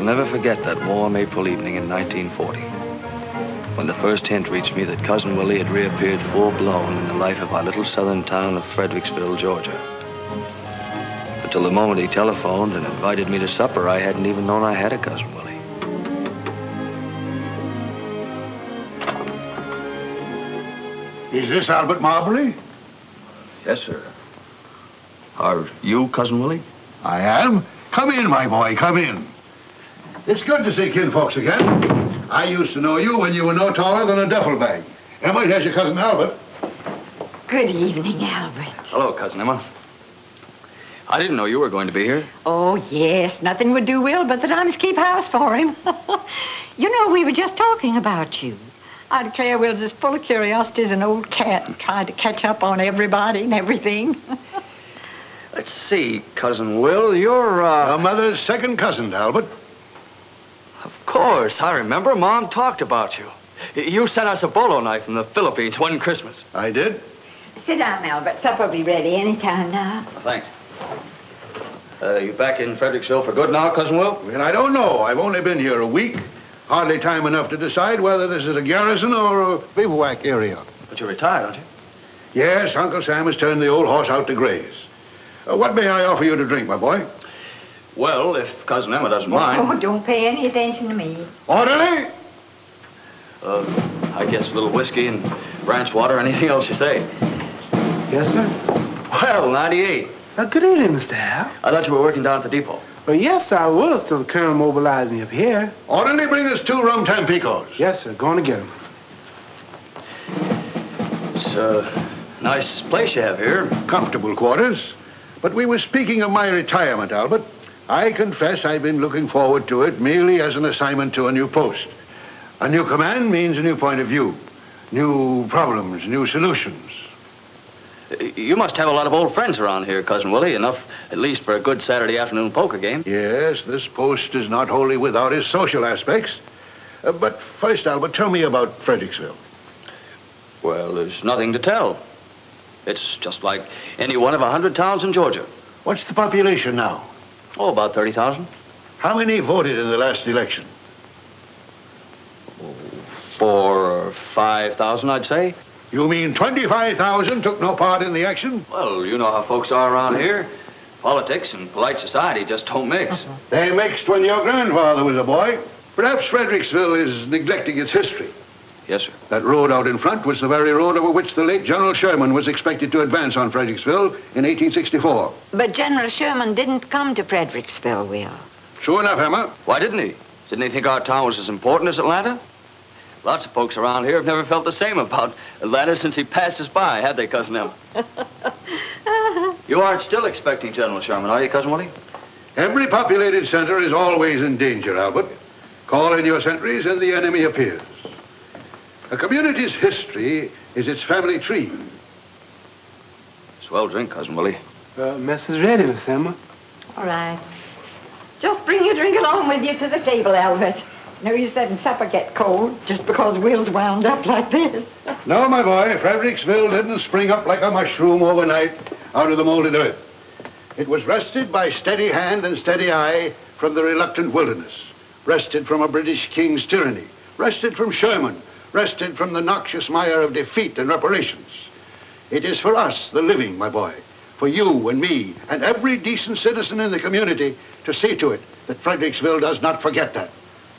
never forget that warm April evening in 1940, when the first hint reached me that Cousin Willie had reappeared full-blown in the life of our little southern town of Fredericksville, Georgia. Until the moment he telephoned and invited me to supper, I hadn't even known I had a Cousin Willie. Is this Albert Marbury? Yes, sir. Are you Cousin Willie? I am. Come in, my boy, come in. It's good to see kinfolks again. I used to know you when you were no taller than a duffel bag. Emma, here's your cousin Albert. Good evening, Albert. Hello, Cousin Emma. I didn't know you were going to be here. Oh, yes. Nothing would do Will but that I must keep house for him. You know, we were just talking about you. I declare Will's as full of curiosity as an old cat and tried to catch up on everybody and everything. Let's see, Cousin Will, you're, Your mother's second cousin, Albert. Of course, I remember. Mom talked about you. You sent us a bolo knife from the Philippines one Christmas. I did. Sit down, Albert. Supper will be ready any time now. Thanks. You back in Fredericksville for good now, Cousin Will? Well, I don't know. I've only been here a week. Hardly time enough to decide whether this is a garrison or a bivouac area. But you're retired, aren't you? Yes, Uncle Sam has turned the old horse out to graze. What may I offer you to drink, my boy? Well, if Cousin Emma doesn't mind. Oh, don't pay any attention to me. Orderly! I guess a little whiskey and branch water, anything else you say. Yes, sir? Well, 98. Good evening, Mr. Hal. I thought you were working down at the depot. Well, yes, I was till the colonel mobilized me up here. Orderly, bring us 2 rum Tampicos. Yes, sir. Going to get them. It's a nice place you have here. Comfortable quarters. But we were speaking of my retirement, Albert. I confess I've been looking forward to it merely as an assignment to a new post. A new command means a new point of view, new problems, new solutions. You must have a lot of old friends around here, Cousin Willie, enough at least for a good Saturday afternoon poker game. Yes, this post is not wholly without its social aspects. But first, Albert, tell me about Fredericksville. Well, there's nothing to tell. It's just like any one of 100 towns in Georgia. What's the population now? Oh, about 30,000. How many voted in the last election? 4,000 or 5,000, I'd say. You mean 25,000 took no part in the action? Well, you know how folks are around here. Politics and polite society just don't mix. They mixed when your grandfather was a boy. Perhaps Fredericksville is neglecting its history. Yes, sir. That road out in front was the very road over which the late General Sherman was expected to advance on Fredericksville in 1864. But General Sherman didn't come to Fredericksville, Will. True enough, Emma. Why didn't he? Didn't he think our town was as important as Atlanta? Lots of folks around here have never felt the same about Atlanta since he passed us by, had they, Cousin Emma? You aren't still expecting General Sherman, are you, Cousin Willie? Every populated center is always in danger, Albert. Call in your sentries and the enemy appears. A community's history is its family tree. Swell drink, Cousin Willie. Mess is ready, Miss Emma. All right. Just bring your drink along with you to the table, Albert. No use letting supper get cold just because Will's wound up like this. No, my boy, Fredericksville didn't spring up like a mushroom overnight out of the molded earth. It was wrested by steady hand and steady eye from the reluctant wilderness, wrested from a British king's tyranny, wrested from Sherman, wrested from the noxious mire of defeat and reparations. It is for us, the living, my boy, for you and me and every decent citizen in the community to see to it that Fredericksville does not forget that.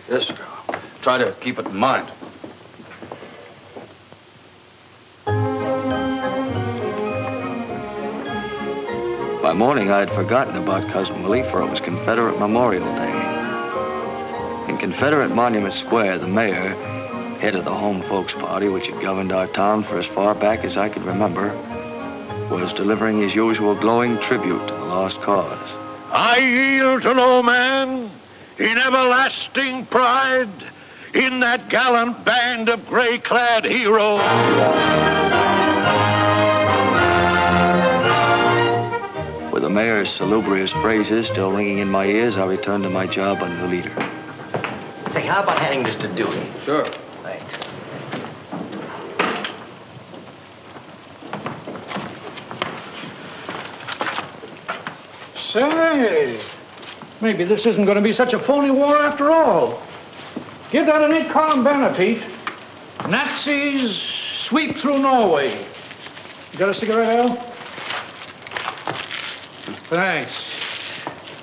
Yes, sir. Try to keep it in mind. By morning, I had forgotten about Cousin Willie, for it was Confederate Memorial Day. In Confederate Monument Square, the mayor, head of the home folks party which had governed our town for as far back as I could remember, was delivering his usual glowing tribute to the lost cause. I yield to no man in everlasting pride in that gallant band of gray-clad heroes. With the mayor's salubrious phrases still ringing in my ears, I returned to my job under the leader. Say, how about handing this to Dewey? Sure. Thanks. Say, Maybe this isn't going to be such a phony war after all. Give that an 8-column banner, Pete. Nazis sweep through Norway. You got a cigarette, Al? Thanks.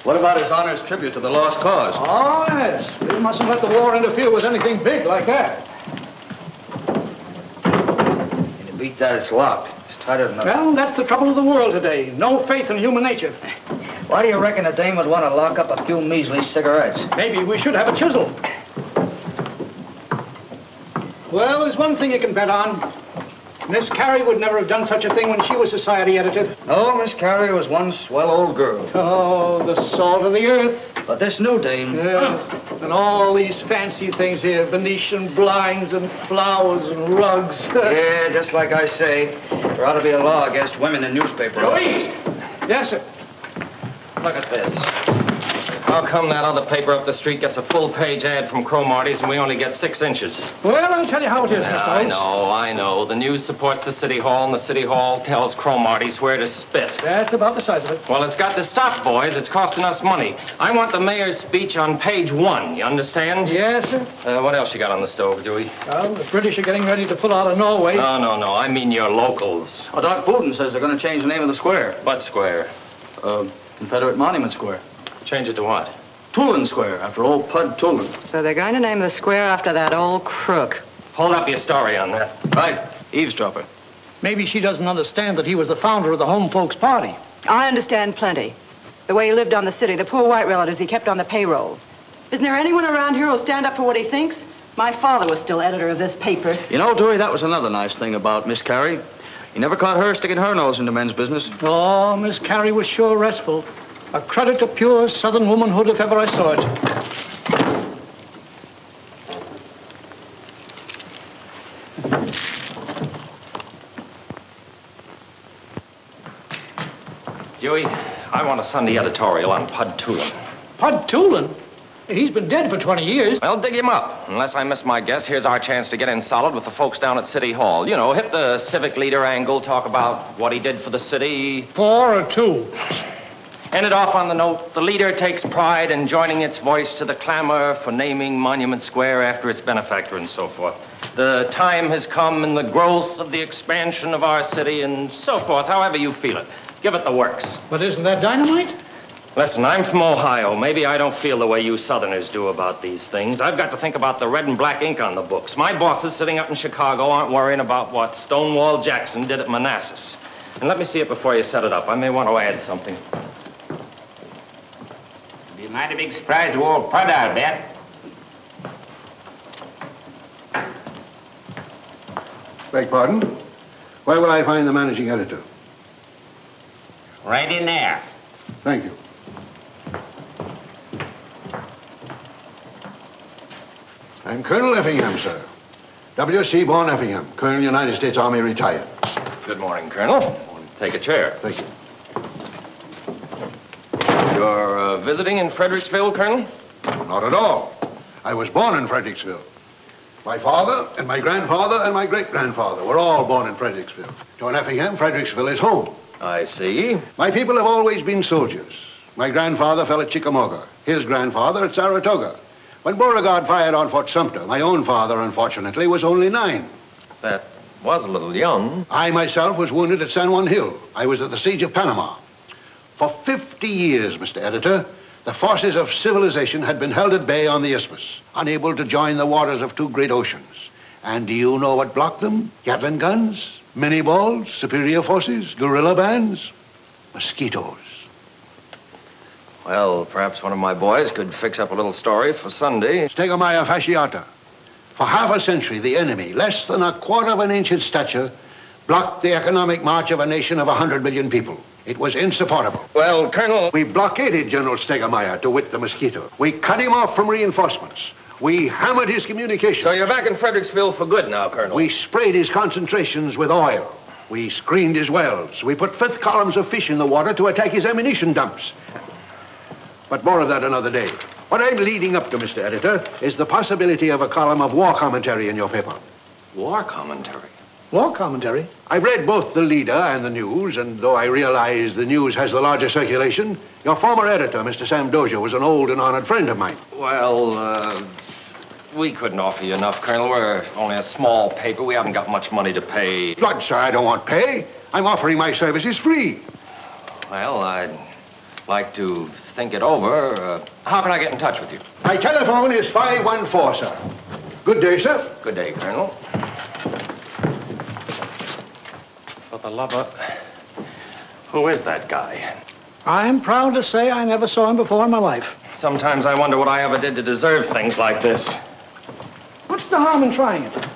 What about his honor's tribute to the lost cause? Oh, yes. We mustn't let the war interfere with anything big like that. And to beat that, it's locked. It's tighter than a... Well, that's the trouble of the world today. No faith in human nature. Why do you reckon a dame would want to lock up a few measly cigarettes? Maybe we should have a chisel. Well, there's one thing you can bet on. Miss Carey would never have done such a thing when she was society editor. No, Miss Carey was one swell old girl. Oh, the salt of the earth. But this new dame... Yeah. And all these fancy things here, Venetian blinds and flowers and rugs. Yeah, just like I say, there ought to be a law against women in newspaper offices. Yes, sir. Look at this. How come that other paper up the street gets a full-page ad from Cromarty's and we only get 6 inches? Well, I'll tell you how it is, Mr. I Holmes. I know. The news supports the City Hall, and the City Hall tells Cromarty's where to spit. That's about the size of it. Well, it's got to stop, boys. It's costing us money. I want the mayor's speech on page 1, you understand? Yes, sir. What else you got on the stove, Dewey? Well, the British are getting ready to pull out of Norway. No. I mean your locals. Oh, Doc Booten says they're going to change the name of the square. What square? Confederate Monument Square. Change it to what? Tulin Square, after old Pud Tulin. So they're going to name the square after that old crook. Hold up your story on that. Right. Eavesdropper. Maybe she doesn't understand that he was the founder of the Home Folks Party. I understand plenty. The way he lived on the city, the poor white relatives he kept on the payroll. Isn't there anyone around here who'll stand up for what he thinks? My father was still editor of this paper. You know, Dewey, that was another nice thing about Miss Carey. You never caught her sticking her nose into men's business. Oh, Miss Carey was sure restful. A credit to pure Southern womanhood if ever I saw it. Dewey, I want a Sunday editorial on Pud Tulin. Pud Tulin? He's been dead for 20 years. Well, dig him up. Unless I miss my guess, here's our chance to get in solid with the folks down at City Hall. You know, hit the civic leader angle, talk about what he did for the city. 4 or 2. End it off on the note, the leader takes pride in joining its voice to the clamor for naming Monument Square after its benefactor and so forth. The time has come in the growth of the expansion of our city and so forth, however you feel it. Give it the works. But isn't that dynamite? Listen, I'm from Ohio. Maybe I don't feel the way you Southerners do about these things. I've got to think about the red and black ink on the books. My bosses sitting up in Chicago aren't worrying about what Stonewall Jackson did at Manassas. And let me see it before you set it up. I may want to add something. Be a mighty big surprise to old Pud, I'll bet. Beg pardon? Where will I find the managing editor? Right in there. Thank you. I'm Colonel Effingham, sir. W.C. Born Effingham, Colonel, United States Army, retired. Good morning, Colonel. Take a chair. Thank you. You're visiting in Fredericksville, Colonel? Not at all. I was born in Fredericksville. My father and my grandfather and my great-grandfather were all born in Fredericksville. John Effingham, Fredericksville is home. I see. My people have always been soldiers. My grandfather fell at Chickamauga, his grandfather at Saratoga. When Beauregard fired on Fort Sumter, my own father, unfortunately, was only 9. That was a little young. I myself was wounded at San Juan Hill. I was at the siege of Panama. For 50 years, Mr. Editor, the forces of civilization had been held at bay on the Isthmus, unable to join the waters of 2 great oceans. And do you know what blocked them? Gatling guns, mini-balls, superior forces, guerrilla bands, mosquitoes. Well, perhaps one of my boys could fix up a little story for Sunday. Stegomyia fasciata. For half a century, the enemy, less than 1/4 of an inch in stature, blocked the economic march of a nation of 100 million people. It was insupportable. Well, Colonel... We blockaded General Stegomyia to wit the mosquito. We cut him off from reinforcements. We hammered his communications. So you're back in Fredericksville for good now, Colonel? We sprayed his concentrations with oil. We screened his wells. We put 5th columns of fish in the water to attack his ammunition dumps. But more of that another day. What I'm leading up to, Mr. Editor, is the possibility of a column of war commentary in your paper. War commentary? War commentary? I've read both the leader and the news, and though I realize the news has the larger circulation, your former editor, Mr. Sam Dozier, was an old and honored friend of mine. Well, we couldn't offer you enough, Colonel. We're only a small paper. We haven't got much money to pay. Flood, sir, I don't want pay. I'm offering my services free. Well, I'd like to think it over. How can I get in touch with you? My telephone is 514, sir. Good day, sir. Good day, Colonel. For the lover, who is that guy? I'm proud to say I never saw him before in my life. Sometimes I wonder what I ever did to deserve things like this. What's the harm in trying it?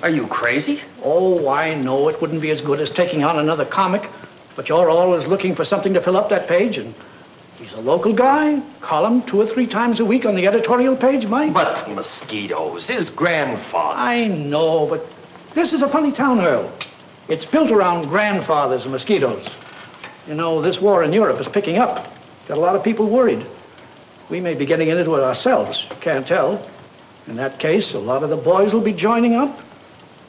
Are you crazy? Oh, I know it wouldn't be as good as taking on another comic, but you're always looking for something to fill up that page, and he's a local guy. Column 2 or 3 times a week on the editorial page, Mike. But mosquitoes, his grandfather. I know, but this is a funny town, Earl. It's built around grandfathers and mosquitoes. You know, this war in Europe is picking up. Got a lot of people worried. We may be getting into it ourselves. Can't tell. In that case, a lot of the boys will be joining up.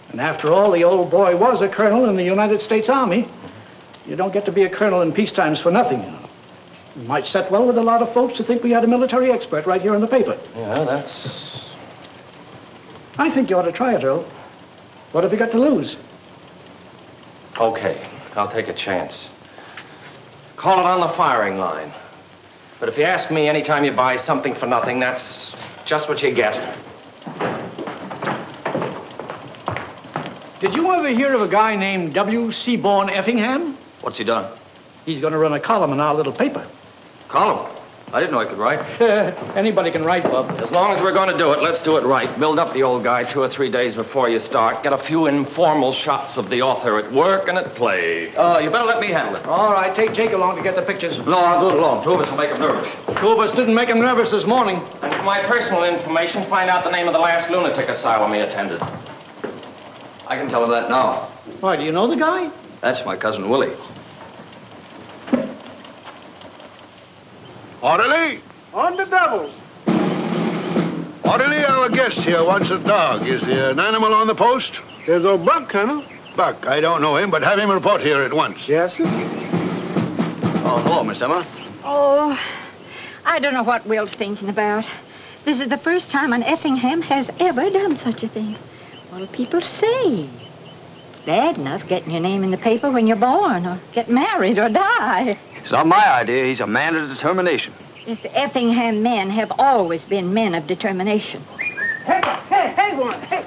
And after all, the old boy was a colonel in the United States Army. You don't get to be a colonel in peace times for nothing, you know. It might set well with a lot of folks to think we had a military expert right here in the paper. Yeah, that's... I think you ought to try it, Earl. What have you got to lose? Okay, I'll take a chance. Call it on the firing line. But if you ask me anytime you buy something for nothing, that's just what you get. Did you ever hear of a guy named W. Seaborn Effingham? What's he done? He's going to run a column in our little paper. Column? I didn't know I could write. Anybody can write, Bub. As long as we're going to do it, let's do it right. Build up the old guy 2 or 3 days before you start. Get a few informal shots of the author at work and at play. You better let me handle it. All right, take Jake along to get the pictures. No, I'll do it alone. 2 of us will make him nervous. 2 of us didn't make him nervous this morning. And for my personal information, find out the name of the last lunatic asylum he attended. I can tell him that now. Why, do you know the guy? That's my cousin Willie. Orderly! On the double. Orderly, our guest here wants a dog. Is there an animal on the post? There's old Buck, Colonel. Buck, I don't know him, but have him report here at once. Yes, sir. Oh, hello, Miss Emma. Oh, I don't know what Will's thinking about. This is the first time an Effingham has ever done such a thing. What'll people say? It's bad enough getting your name in the paper when you're born, or get married, or die. It's not my idea. He's a man of determination. Mr. Effingham men have always been men of determination. Hey, one. Hey.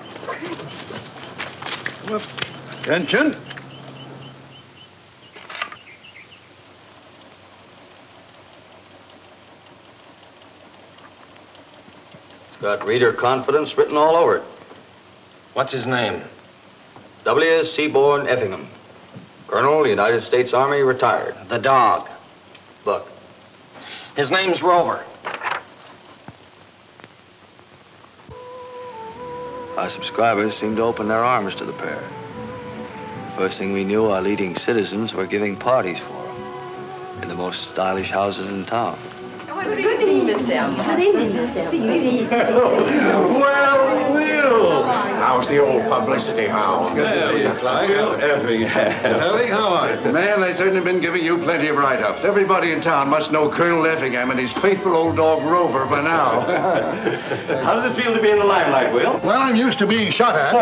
Attention. It's got reader confidence written all over it. What's his name? W. Seaborn Effingham. Colonel, United States Army, retired. The dog. Buck. His name's Rover. Our subscribers seemed to open their arms to the pair. First thing we knew, our leading citizens were giving parties for them in the most stylish houses in town. Good evening, Miss Elma. Good evening, Miss Elma. Well, Will. How's the old publicity hound? Good to see you, Clyde. Ellie, how are you? Man, they've certainly been giving you plenty of write-ups. Everybody in town must know Colonel Effingham and his faithful old dog Rover by now. How does it feel to be in the limelight, Will? Well, I'm used to being shot at.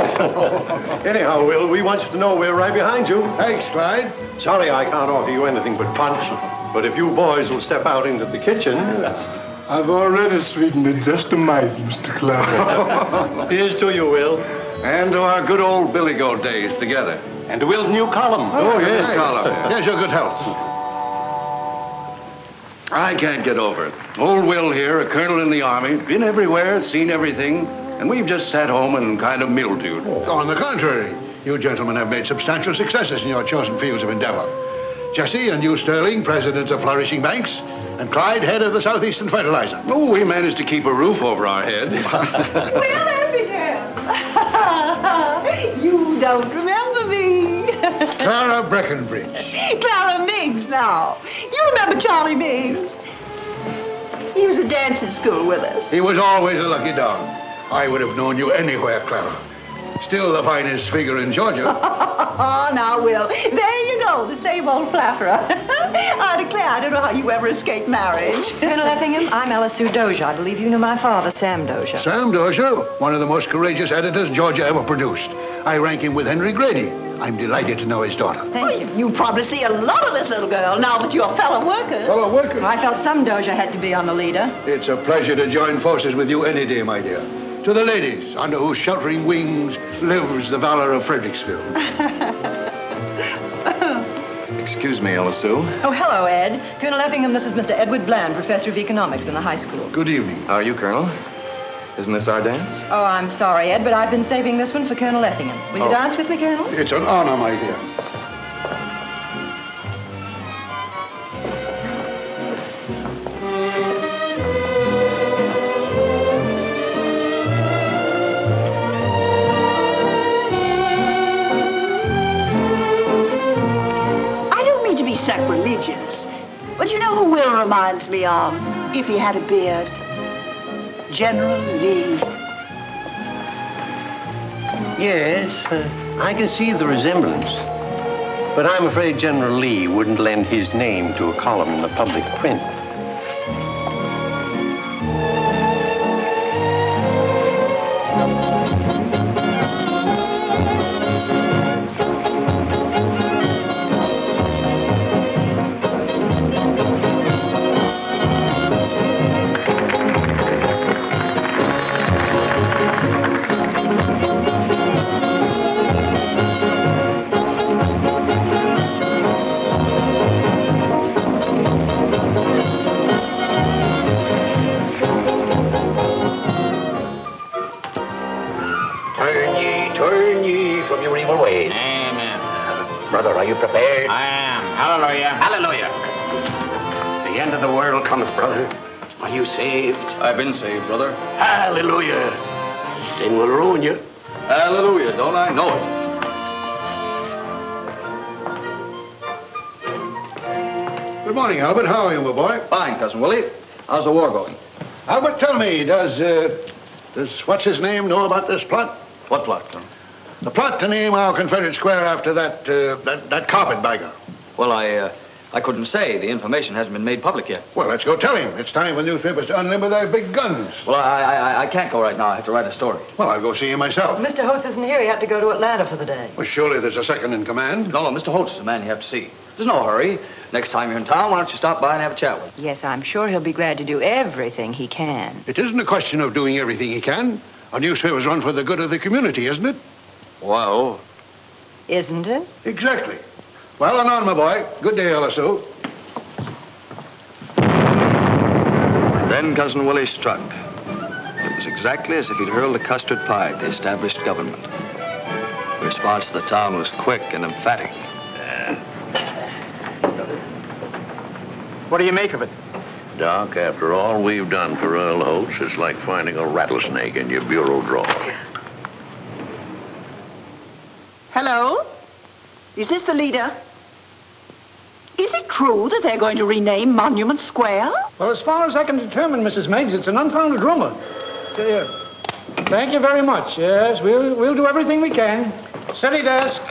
Anyhow, Will, we want you to know we're right behind you. Thanks, Clyde. Sorry I can't offer you anything but punch, but if you boys will step out into the kitchen... I've already sweetened it just a mite, Mr. Cloud. Here's to you, Will. And to our good old Billy Goat days together. And to Will's new column. Oh, yes, Colin. Here's your good health. I can't get over it. Old Will here, a colonel in the Army, been everywhere, seen everything, and we've just sat home and kind of mildewed. On the contrary, you gentlemen have made substantial successes in your chosen fields of endeavor. Jesse and you, Sterling, presidents of flourishing banks, and Clyde, head of the Southeastern Fertilizer. Oh, we managed to keep a roof over our heads. Will Effingham! You don't remember me. Clara Breckenbridge. Clara Miggs now. You remember Charlie Miggs? He was at dancing school with us. He was always a lucky dog. I would have known you anywhere, Clara. Still the finest figure in Georgia. Oh, now, Will, there you go, the same old flatterer. I declare, I don't know how you ever escaped marriage. Colonel Effingham, I'm Ella Sue Dozier. I believe you knew my father, Sam Dozier. Sam Dozier, one of the most courageous editors Georgia ever produced. I rank him with Henry Grady. I'm delighted to know his daughter. Well, you probably see a lot of this little girl now that you're fellow workers. Fellow workers? I felt some Dozier had to be on the leader. It's a pleasure to join forces with you any day, my dear. To the ladies, under whose sheltering wings lives the valor of Fredericksville. Excuse me, Ella Sue. Oh, hello, Ed. Colonel Effingham, this is Mr. Edward Bland, professor of economics in the high school. Good evening. How are you, Colonel? Isn't this our dance? Oh, I'm sorry, Ed, but I've been saving this one for Colonel Effingham. Will you dance with me, Colonel? It's an honor, my dear. Sacrilegious. But you know who Will reminds me of, if he had a beard? General Lee. Yes, I can see the resemblance. But I'm afraid General Lee wouldn't lend his name to a column in the public print. Turn ye from your evil ways. Amen. Brother, are you prepared? I am. Hallelujah. Hallelujah. The end of the world cometh, brother. Are you saved? I've been saved, brother. Hallelujah. Sin will ruin you. Hallelujah, don't I know it? Good morning, Albert. How are you, my boy? Fine, Cousin Willie. How's the war going? Albert, tell me, does what's his name know about this plot? What plot, Colonel? The plot to name our Confederate square after that carpetbagger. Well, I couldn't say. The information hasn't been made public yet. Well, let's go tell him. It's time for newspapers to unlimber their big guns. Well, I can't go right now. I have to write a story. Well, I'll go see him myself. Mr. Holtz isn't here. He had to go to Atlanta for the day. Well, surely there's a second in command. No, Mr. Holtz is the man you have to see. There's no hurry. Next time you're in town, why don't you stop by and have a chat with him? Yes, I'm sure he'll be glad to do everything he can. It isn't a question of doing everything he can. A newspaper's run for the good of the community, isn't it? Well... Isn't it? Exactly. Well, and on, my boy. Good day, Ella Sue. Then Cousin Willie struck. It was exactly as if he'd hurled a custard pie at the established government. The response to the town was quick and emphatic. What do you make of it? Doc, after all we've done for Earl Holtz, it's like finding a rattlesnake in your bureau drawer. Hello? Is this the leader? Is it true that they're going to rename Monument Square? Well, as far as I can determine, Mrs. Meigs, it's an unfounded rumor. Thank you very much. Yes, we'll do everything we can. Steady desk.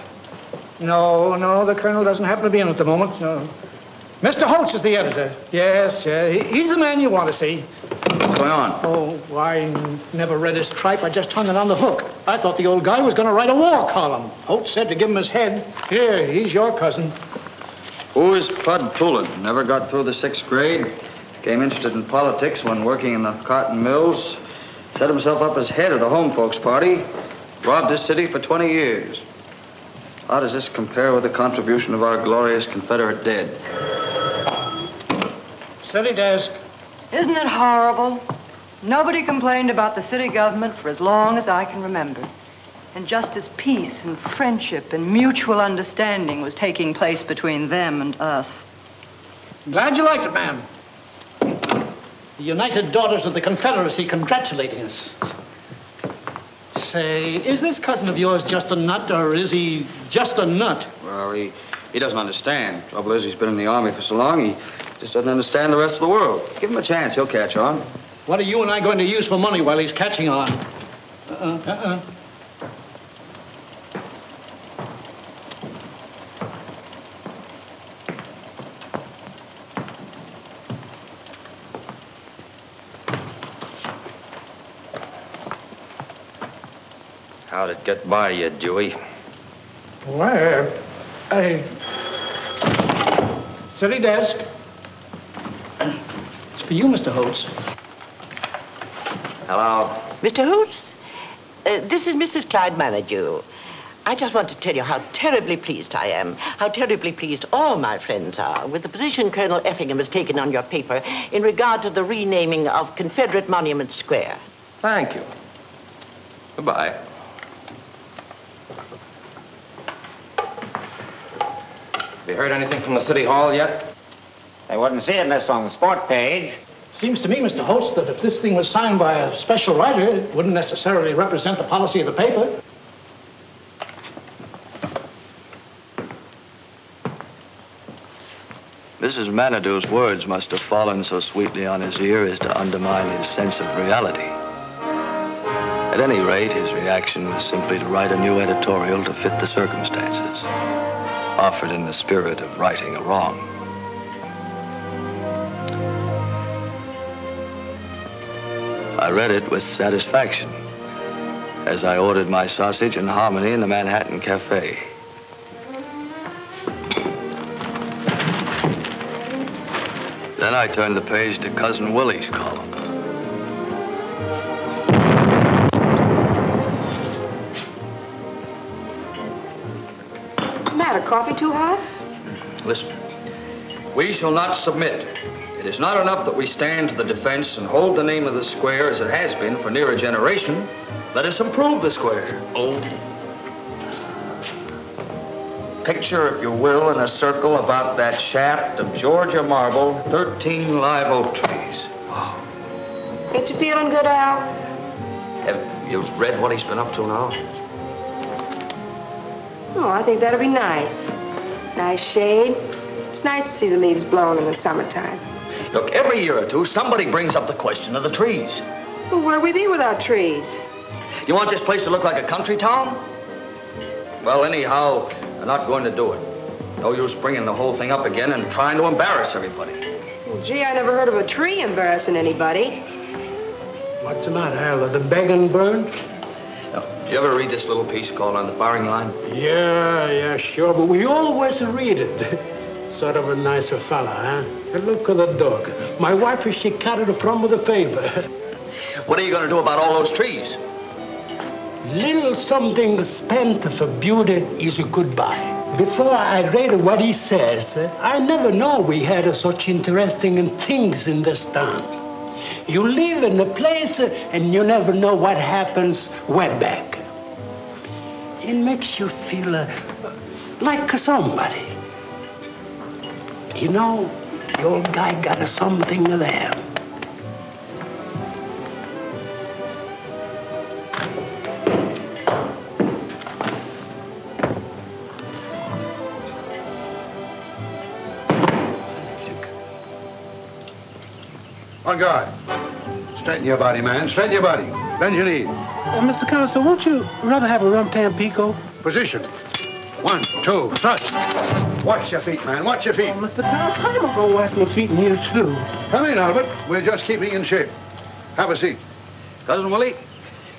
No, the colonel doesn't happen to be in at the moment. No. Mr. Holtz is the editor. Yes, he's the man you want to see. What's going on? Oh, I never read his tripe. I just hung it on the hook. I thought the old guy was going to write a war column. Holtz said to give him his head. Here, he's your cousin. Who is Bud Poulin? Never got through the 6th grade. Became interested in politics when working in the cotton mills. Set himself up as head of the home folks party. Robbed this city for 20 years. How does this compare with the contribution of our glorious Confederate dead? Steady desk. Isn't it horrible? Nobody complained about the city government for as long as I can remember. And just as peace and friendship and mutual understanding was taking place between them and us. Glad you liked it, ma'am. The United Daughters of the Confederacy congratulating us. Say, is this cousin of yours just a nut, or is he just a nut? Well, he doesn't understand. Trouble is, he's been in the Army for so long, he just doesn't understand the rest of the world. Give him a chance, he'll catch on. What are you and I going to use for money while he's catching on? How'd it get by you, Dewey? Where? City desk. It's for you, Mr. Holtz. Hello. Mr. Holtz, this is Mrs. Clyde Manager. I just want to tell you how terribly pleased I am, how terribly pleased all my friends are with the position Colonel Effingham has taken on your paper in regard to the renaming of Confederate Monument Square. Thank you. Goodbye. Have you heard anything from the City Hall yet? They wouldn't see it unless on the sport page. Seems to me, Mr. Holtz, that if this thing was signed by a special writer, it wouldn't necessarily represent the policy of the paper. Mrs. Manido's words must have fallen so sweetly on his ear as to undermine his sense of reality. At any rate, his reaction was simply to write a new editorial to fit the circumstances, offered in the spirit of righting a wrong. I read it with satisfaction as I ordered my sausage and hominy in the Manhattan Cafe. Then I turned the page to Cousin Willie's column. What's the matter? Coffee too hot? Listen, we shall not submit. It is not enough that we stand to the defense and hold the name of the square as it has been for near a generation. Let us improve the square. Oh. Picture, if you will, in a circle about that shaft of Georgia marble, 13 live oak trees. Wow. Ain't you feeling good, Al? Have you read what he's been up to now? Oh, I think that'll be nice. Nice shade. It's nice to see the leaves blown in the summertime. Look, every year or two, somebody brings up the question of the trees. Well, where'd we be without trees? You want this place to look like a country town? Well, anyhow, they're not going to do it. No use bringing the whole thing up again and trying to embarrass everybody. Well, gee, I never heard of a tree embarrassing anybody. What's the matter, Al? Are the begging burned? Now, you ever read this little piece called On the Firing Line? Yeah, sure, but we always read it. Sort of a nicer fella, huh? And look at the dog. My wife, she carried it from with a paper. What are you going to do about all those trees? Little something spent for beauty is a goodbye. Before I read what he says, I never know we had such interesting things in this town. You live in a place and you never know what happens way back. It makes you feel like somebody. You know, the old guy got something there. On guard. Straighten your body, man. Straighten your body. Bend your knee. Mr. Consul, won't you rather have a rum Tampico? Position. 1, 2, thrust. Watch your feet, man. Watch your feet. Mr. Consul, I'm going to wash my feet in here, too. Come in, Albert. We're just keeping in shape. Have a seat. Cousin Willie,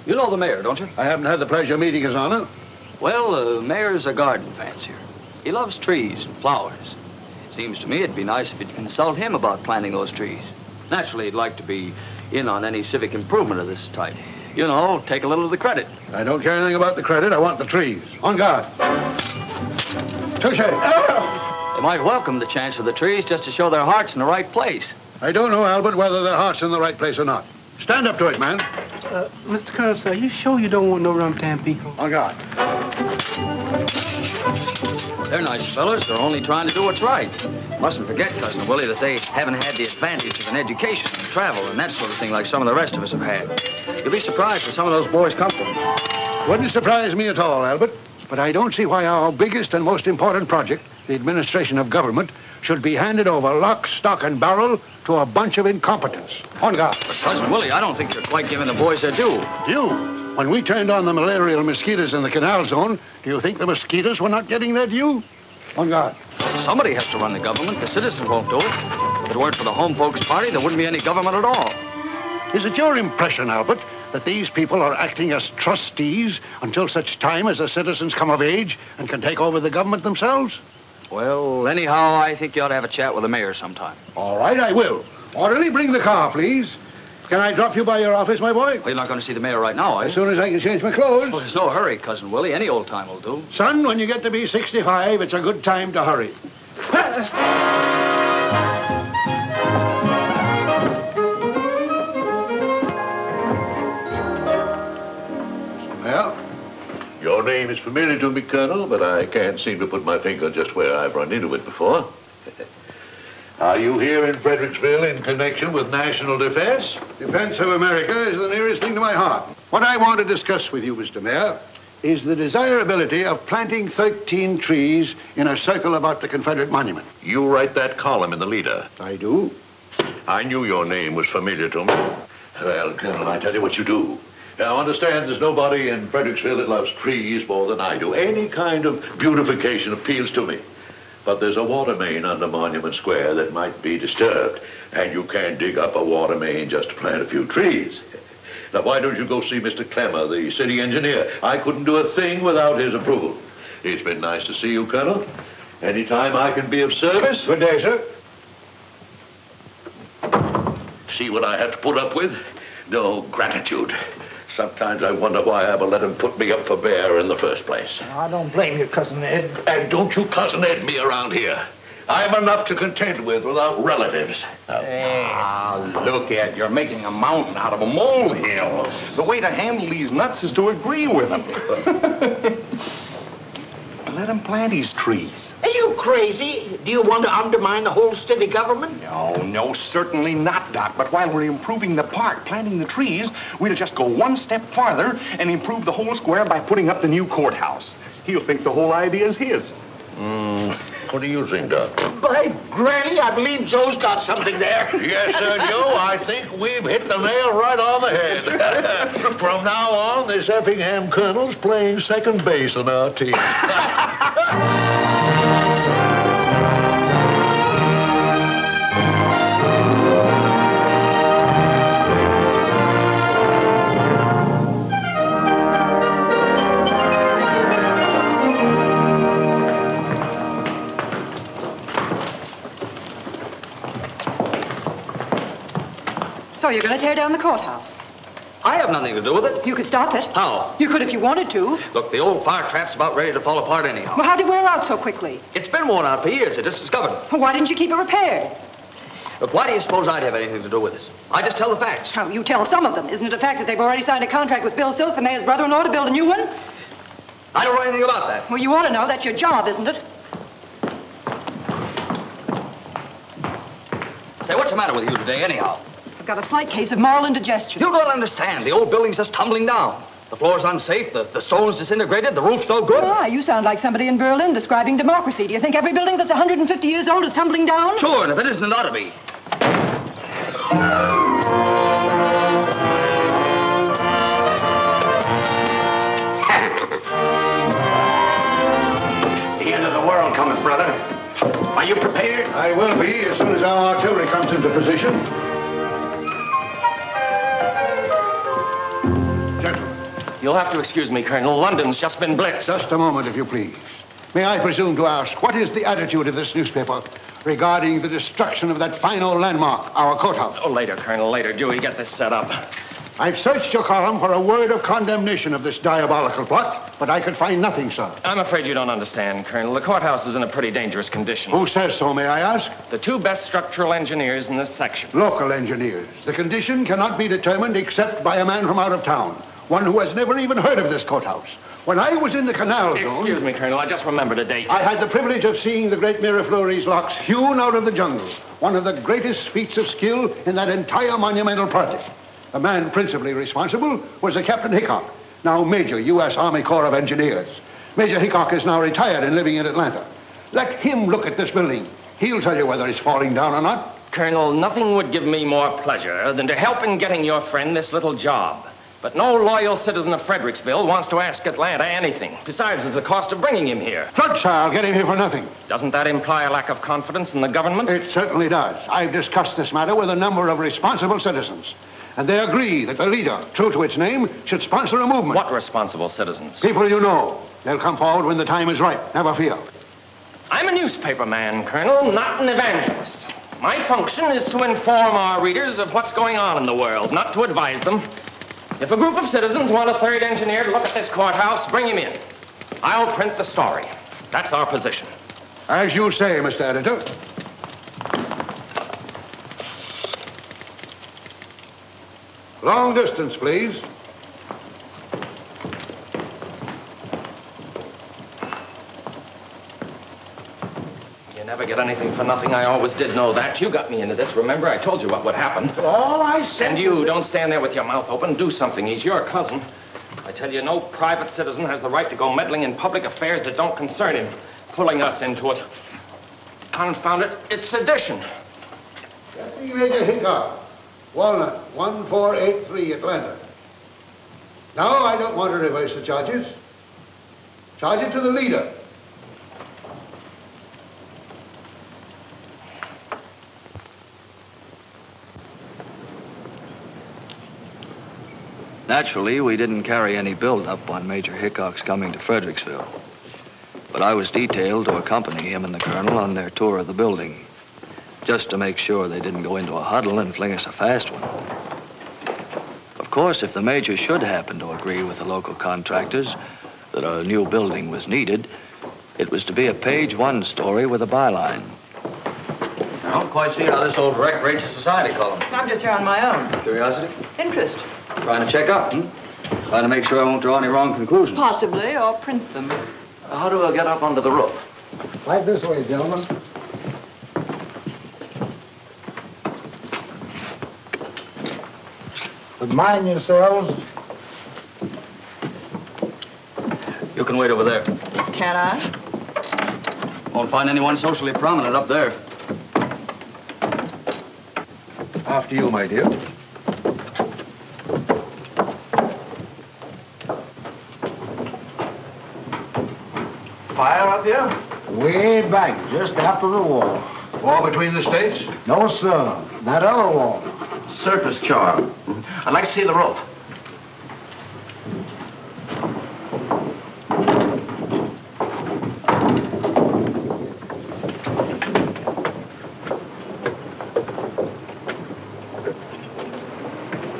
you know the mayor, don't you? I haven't had the pleasure of meeting His Honor. Well, the mayor's a garden fancier. He loves trees and flowers. Seems to me it'd be nice if you'd consult him about planting those trees. Naturally, he'd like to be in on any civic improvement of this type. You know, take a little of the credit. I don't care anything about the credit. I want the trees. On guard. Touche. They might welcome the chance for the trees just to show their heart's in the right place. I don't know, Albert, whether their heart's in the right place or not. Stand up to it, man. Mr. Consul, are you sure you don't want no rum Tampico? On guard. They're nice fellas. They're only trying to do what's right. Mustn't forget, Cousin Willie, that they haven't had the advantage of an education and travel and that sort of thing like some of the rest of us have had. You'll be surprised where some of those boys come from. Wouldn't surprise me at all, Albert. But I don't see why our biggest and most important project, the administration of government, should be handed over lock, stock, and barrel to a bunch of incompetents. On guard. But, Cousin Willie, I don't think you're quite giving the boys their due. Due? When we turned on the malarial mosquitoes in the canal zone, do you think the mosquitoes were not getting their due? On guard. Somebody has to run the government. The citizens won't do it. If it weren't for the Home Folks Party, there wouldn't be any government at all. Is it your impression, Albert, that these people are acting as trustees until such time as the citizens come of age and can take over the government themselves? Well, anyhow, I think you ought to have a chat with the mayor sometime. All right, I will. Orderly, bring the car, please. Can I drop you by your office, my boy? Well, you're not going to see the mayor right now, are you? As soon as I can change my clothes. Well, there's no hurry, Cousin Willie. Any old time will do. Son, when you get to be 65, it's a good time to hurry. Well, your name is familiar to me, Colonel, but I can't seem to put my finger just where I've run into it before. Are you here in Fredericksville in connection with national defense? Defense of America is the nearest thing to my heart. What I want to discuss with you, Mr. Mayor, is the desirability of planting 13 trees in a circle about the Confederate monument. You write that column in the leader. I do. I knew your name was familiar to me. Well, Colonel, I tell you what you do. Now, understand there's nobody in Fredericksville that loves trees more than I do. Any kind of beautification appeals to me. But there's a water main under Monument Square that might be disturbed, and you can't dig up a water main just to plant a few trees. Now, why don't you go see Mr. Clemmer, the city engineer? I couldn't do a thing without his approval. It's been nice to see you, Colonel. Anytime I can be of service. Good day, sir. See what I have to put up with? No gratitude. Sometimes I wonder why I ever let him put me up for bear in the first place. I don't blame you, Cousin Ed. And don't you Cousin Ed me around here. I'm enough to contend with without relatives. Look, Ed, you're making a mountain out of a molehill. The way to handle these nuts is to agree with them. Let him plant his trees. Are you crazy? Do you want to undermine the whole city government? No, certainly not, Doc. But while we're improving the park, planting the trees, we'll just go one step farther and improve the whole square by putting up the new courthouse. He'll think the whole idea is his. What do you think, Doc? By granny, I believe Joe's got something there. Yes, sir, Joe. I think we've hit the nail right on the head. From now on, this Effingham Colonel's playing second base on our team. So you're going to tear down the courthouse? I have nothing to do with it. You could stop it. How? You could if you wanted to. Look, the old fire trap's about ready to fall apart anyhow. Well, how'd it wear out so quickly? It's been worn out for years. I just discovered it. Well, why didn't you keep it repaired? Look, why do you suppose I'd have anything to do with this? I just tell the facts. Oh, you tell some of them. Isn't it a fact that they've already signed a contract with Bill Silk, the mayor's brother-in-law, to build a new one? I don't know anything about that. Well, you ought to know. That's your job, isn't it? Say, what's the matter with you today, anyhow? I've got a slight case of moral indigestion. You don't understand. The old building's just tumbling down. The floor's unsafe, the stone's disintegrated, the roof's no good. Ah, you sound like somebody in Berlin describing democracy. Do you think every building that's 150 years old is tumbling down? Sure, and if it isn't, it ought to be. The end of the world coming, brother. Are you prepared? I will be as soon as our artillery comes into position. You'll have to excuse me, Colonel. London's just been blitzed. Just a moment, if you please. May I presume to ask, what is the attitude of this newspaper regarding the destruction of that fine old landmark, our courthouse? Oh, later, Colonel, later. Dewey, get this set up. I've searched your column for a word of condemnation of this diabolical plot, but I could find nothing, sir. I'm afraid you don't understand, Colonel. The courthouse is in a pretty dangerous condition. Who says so, may I ask? The two best structural engineers in this section. Local engineers. The condition cannot be determined except by a man from out of town. One who has never even heard of this courthouse. When I was in the canal zone... Excuse me, Colonel, I just remembered a date. I had the privilege of seeing the great Miraflores locks hewn out of the jungle. One of the greatest feats of skill in that entire monumental project. The man principally responsible was a Captain Hickok, now Major, U.S. Army Corps of Engineers. Major Hickok is now retired and living in Atlanta. Let him look at this building. He'll tell you whether it's falling down or not. Colonel, nothing would give me more pleasure than to help in getting your friend this little job. But no loyal citizen of Fredericksville wants to ask Atlanta anything. Besides, there's the cost of bringing him here. Good, sir. I'll get him here for nothing. Doesn't that imply a lack of confidence in the government? It certainly does. I've discussed this matter with a number of responsible citizens. And they agree that the leader, true to its name, should sponsor a movement. What responsible citizens? People you know. They'll come forward when the time is right. Never fear. I'm a newspaper man, Colonel, not an evangelist. My function is to inform our readers of what's going on in the world, not to advise them. If a group of citizens want a third engineer to look at this courthouse, bring him in. I'll print the story. That's our position. As you say, Mr. Editor. Long distance, please. You never get anything for nothing. I always did know that. You got me into this. Remember, I told you what would happen. All I said... And you, don't stand there with your mouth open. Do something. He's your cousin. I tell you, no private citizen has the right to go meddling in public affairs that don't concern him, pulling us into it. Confound it, it's sedition. Deputy Major Hickok, Walnut, 1483, Atlanta. Now, I don't want to reverse the charges. Charge it to the leader. Naturally, we didn't carry any build-up on Major Hickok's coming to Fredericksville. But I was detailed to accompany him and the colonel on their tour of the building, just to make sure they didn't go into a huddle and fling us a fast one. Of course, if the major should happen to agree with the local contractors that a new building was needed, it was to be a page one story with a byline. I don't quite see how this old wreck rates a society column. I'm just here on my own. Curiosity? Interest. Trying to check up, Trying to make sure I won't draw any wrong conclusions. Possibly, or print them. How do I get up onto the roof? Right this way, gentlemen. But mind yourselves. You can wait over there. Can I? Won't find anyone socially prominent up there. After you, my dear. Fire up here? Way back, just after the war. War between the states? No, sir. That other war. Surface charm. I'd like to see the rope.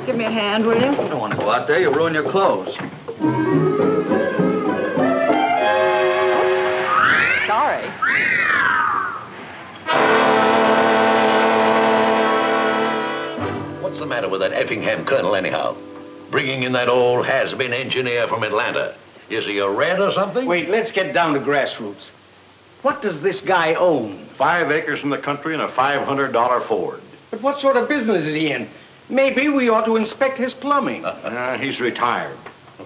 Give me a hand, will you? You don't want to go out there. You'll ruin your clothes. Sorry. What's the matter with that Effingham colonel, anyhow? Bringing in that old has-been engineer from Atlanta. Is he a rat or something? Wait, let's get down to grassroots. What does this guy own? 5 acres in the country and a $500 Ford. But what sort of business is he in? Maybe we ought to inspect his plumbing. He's retired.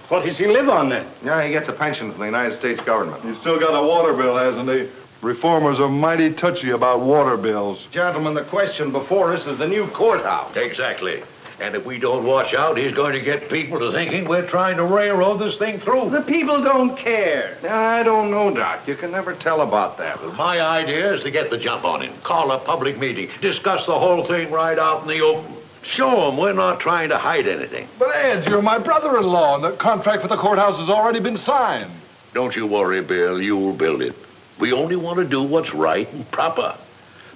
What does he live on then? Yeah, he gets a pension from the United States government. He's still got a water bill, hasn't he? Reformers are mighty touchy about water bills. Gentlemen, the question before us is the new courthouse. Exactly. And if we don't watch out, he's going to get people to thinking we're trying to railroad this thing through. The people don't care. I don't know, Doc. You can never tell about that. Well, my idea is to get the jump on him. Call a public meeting. Discuss the whole thing right out in the open. Show him we're not trying to hide anything. But, Ed, you're my brother-in-law, and the contract for the courthouse has already been signed. Don't you worry, Bill. You'll build it. We only want to do what's right and proper.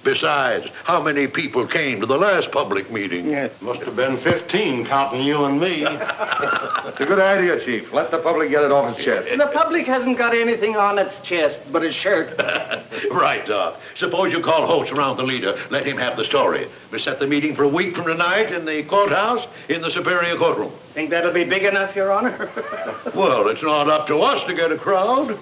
Besides, how many people came to the last public meeting? Yeah, must have been 15, counting you and me. That's a good idea, Chief. Let the public get it off its chest. The public hasn't got anything on its chest but a shirt. Right, Doc. Suppose you call Holtz around the leader. Let him have the story. We set the meeting for a week from tonight in the courthouse in the Superior Courtroom. Think that'll be big enough, Your Honor? Well, it's not up to us to get a crowd.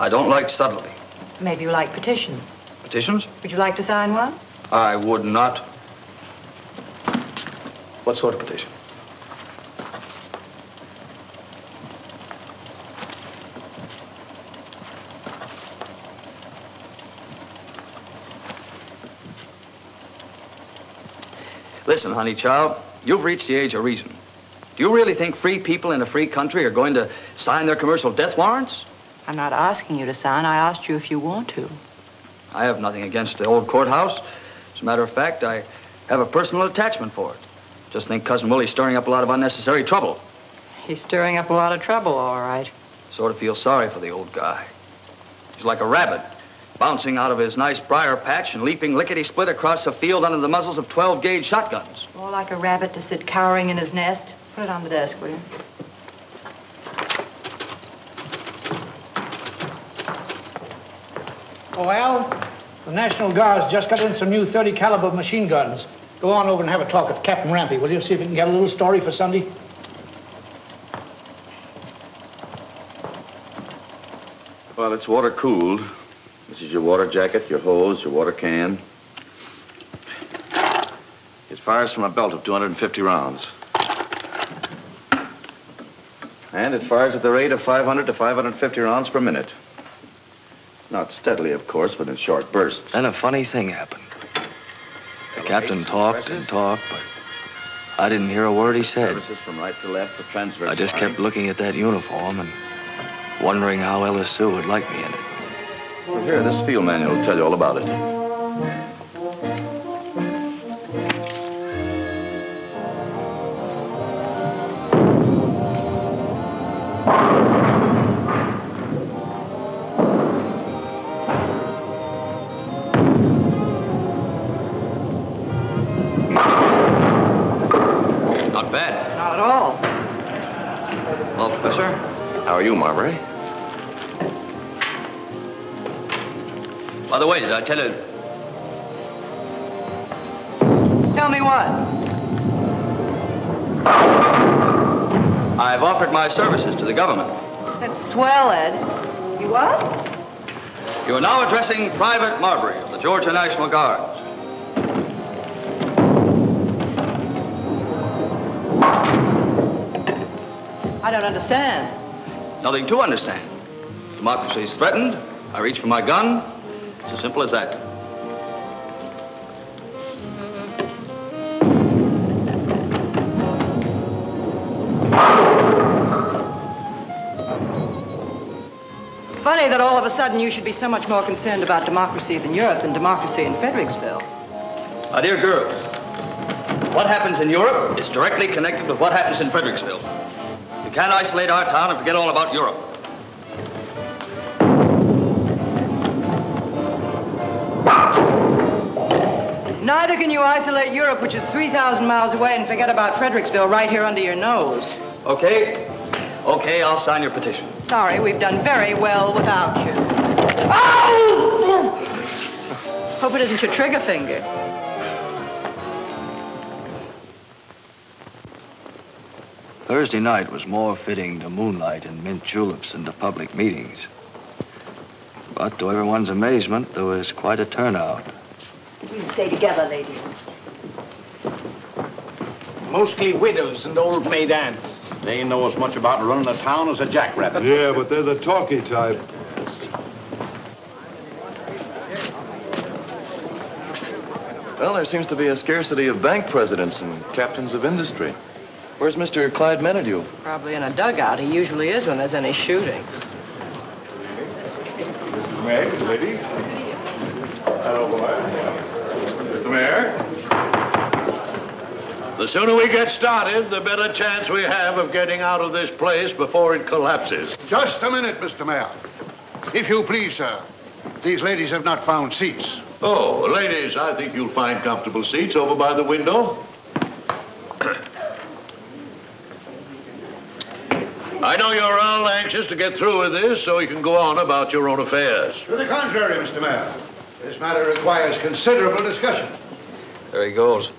I don't like subtlety. Maybe you like petitions. Petitions? Would you like to sign one? I would not. What sort of petition? Listen, honey child, you've reached the age of reason. Do you really think free people in a free country are going to sign their commercial death warrants? I'm not asking you to sign. I asked you if you want to. I have nothing against the old courthouse. As a matter of fact, I have a personal attachment for it. Just think Cousin Willie's stirring up a lot of unnecessary trouble. He's stirring up a lot of trouble, all right. Sort of feel sorry for the old guy. He's like a rabbit, bouncing out of his nice briar patch and leaping lickety-split across the field under the muzzles of 12-gauge shotguns. More like a rabbit to sit cowering in his nest. Put it on the desk, will you? Oh, Al, the National Guard's just got in some new 30 caliber machine guns. Go on over and have a talk with Captain Rampy, will you? See if you can get a little story for Sunday. Well, it's water cooled. This is your water jacket, your hose, your water can. It fires from a belt of 250 rounds. And it fires at the rate of 500 to 550 rounds per minute. Not steadily, of course, but in short bursts. Then a funny thing happened. The captain talked and talked, but I didn't hear a word he said. Services from right to left, the transverse I just line. kept looking at that uniform and wondering how Ella Sue would like me in it. Well, here, this field manual will tell you all about it. Not bad. Not at all. Well, Professor, How are you, Marbury? by the way, did I tell you... Tell me what? I've offered my services to the government. That's swell, Ed. You what? You are now addressing Private Marbury of the Georgia National Guards. I don't understand. Nothing to understand. Democracy is threatened. I reach for my gun. It's as simple as that. Funny that all of a sudden you should be so much more concerned about democracy than Europe than democracy in Fredericksville. My dear girl, what happens in Europe is directly connected with what happens in Fredericksville. We can't isolate our town and forget all about Europe. Neither can you isolate Europe, which is 3,000 miles away, and forget about Fredericksville right here under your nose. Okay? Okay, I'll sign your petition. Sorry, we've done very well without you. Ow! Hope it isn't your trigger finger. Thursday night was more fitting to moonlight and mint juleps than to public meetings. But to everyone's amazement, there was quite a turnout. We'll stay together, ladies. Mostly widows and old maid aunts. They know as much about running a town as a jackrabbit. Yeah, but they're the talky type. Well, there seems to be a scarcity of bank presidents and captains of industry. Where's Mr. Clyde Menadue? Probably in a dugout. He usually is when there's any shooting. Mrs. Meggs, ladies. Hello, boy. Mr. Mayor. The sooner we get started, the better chance we have of getting out of this place before it collapses. Just a minute, Mr. Mayor. If you please, sir. These ladies have not found seats. Oh, ladies, I think you'll find comfortable seats over by the window. I know you're all anxious to get through with this so you can go on about your own affairs. To the contrary, Mr. Mayor. This matter requires considerable discussion. There he goes.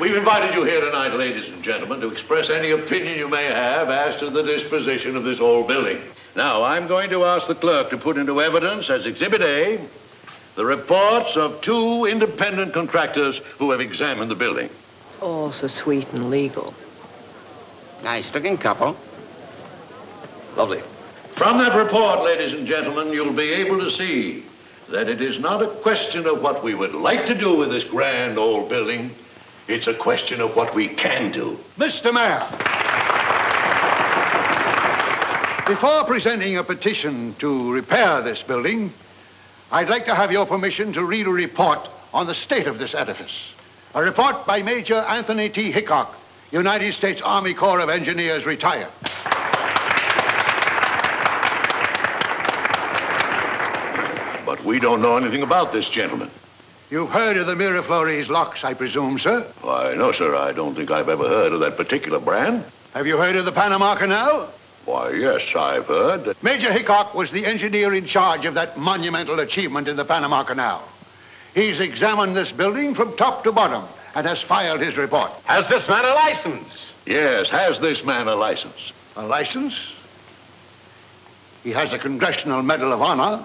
We've invited you here tonight, ladies and gentlemen, to express any opinion you may have as to the disposition of this old building. Now, I'm going to ask the clerk to put into evidence as Exhibit A the reports of 2 independent contractors who have examined the building. All so sweet and legal. Nice-looking couple. Lovely. From that report, ladies and gentlemen, you'll be able to see that it is not a question of what we would like to do with this grand old building. It's a question of what we can do. Mr. Mayor, before presenting a petition to repair this building, I'd like to have your permission to read a report on the state of this edifice. A report by Major Anthony T. Hickok, United States Army Corps of Engineers, retired. But we don't know anything about this gentleman. You've heard of the Miraflores locks, I presume, sir? Why, no, sir. I don't think I've ever heard of that particular brand. Have you heard of the Panama Canal? Why, yes, I've heard that. Major Hickok was the engineer in charge of that monumental achievement in the Panama Canal. He's examined this building from top to bottom and has filed his report. Has this man a license? Yes, has this man a license? A license? He has a Congressional Medal of Honor.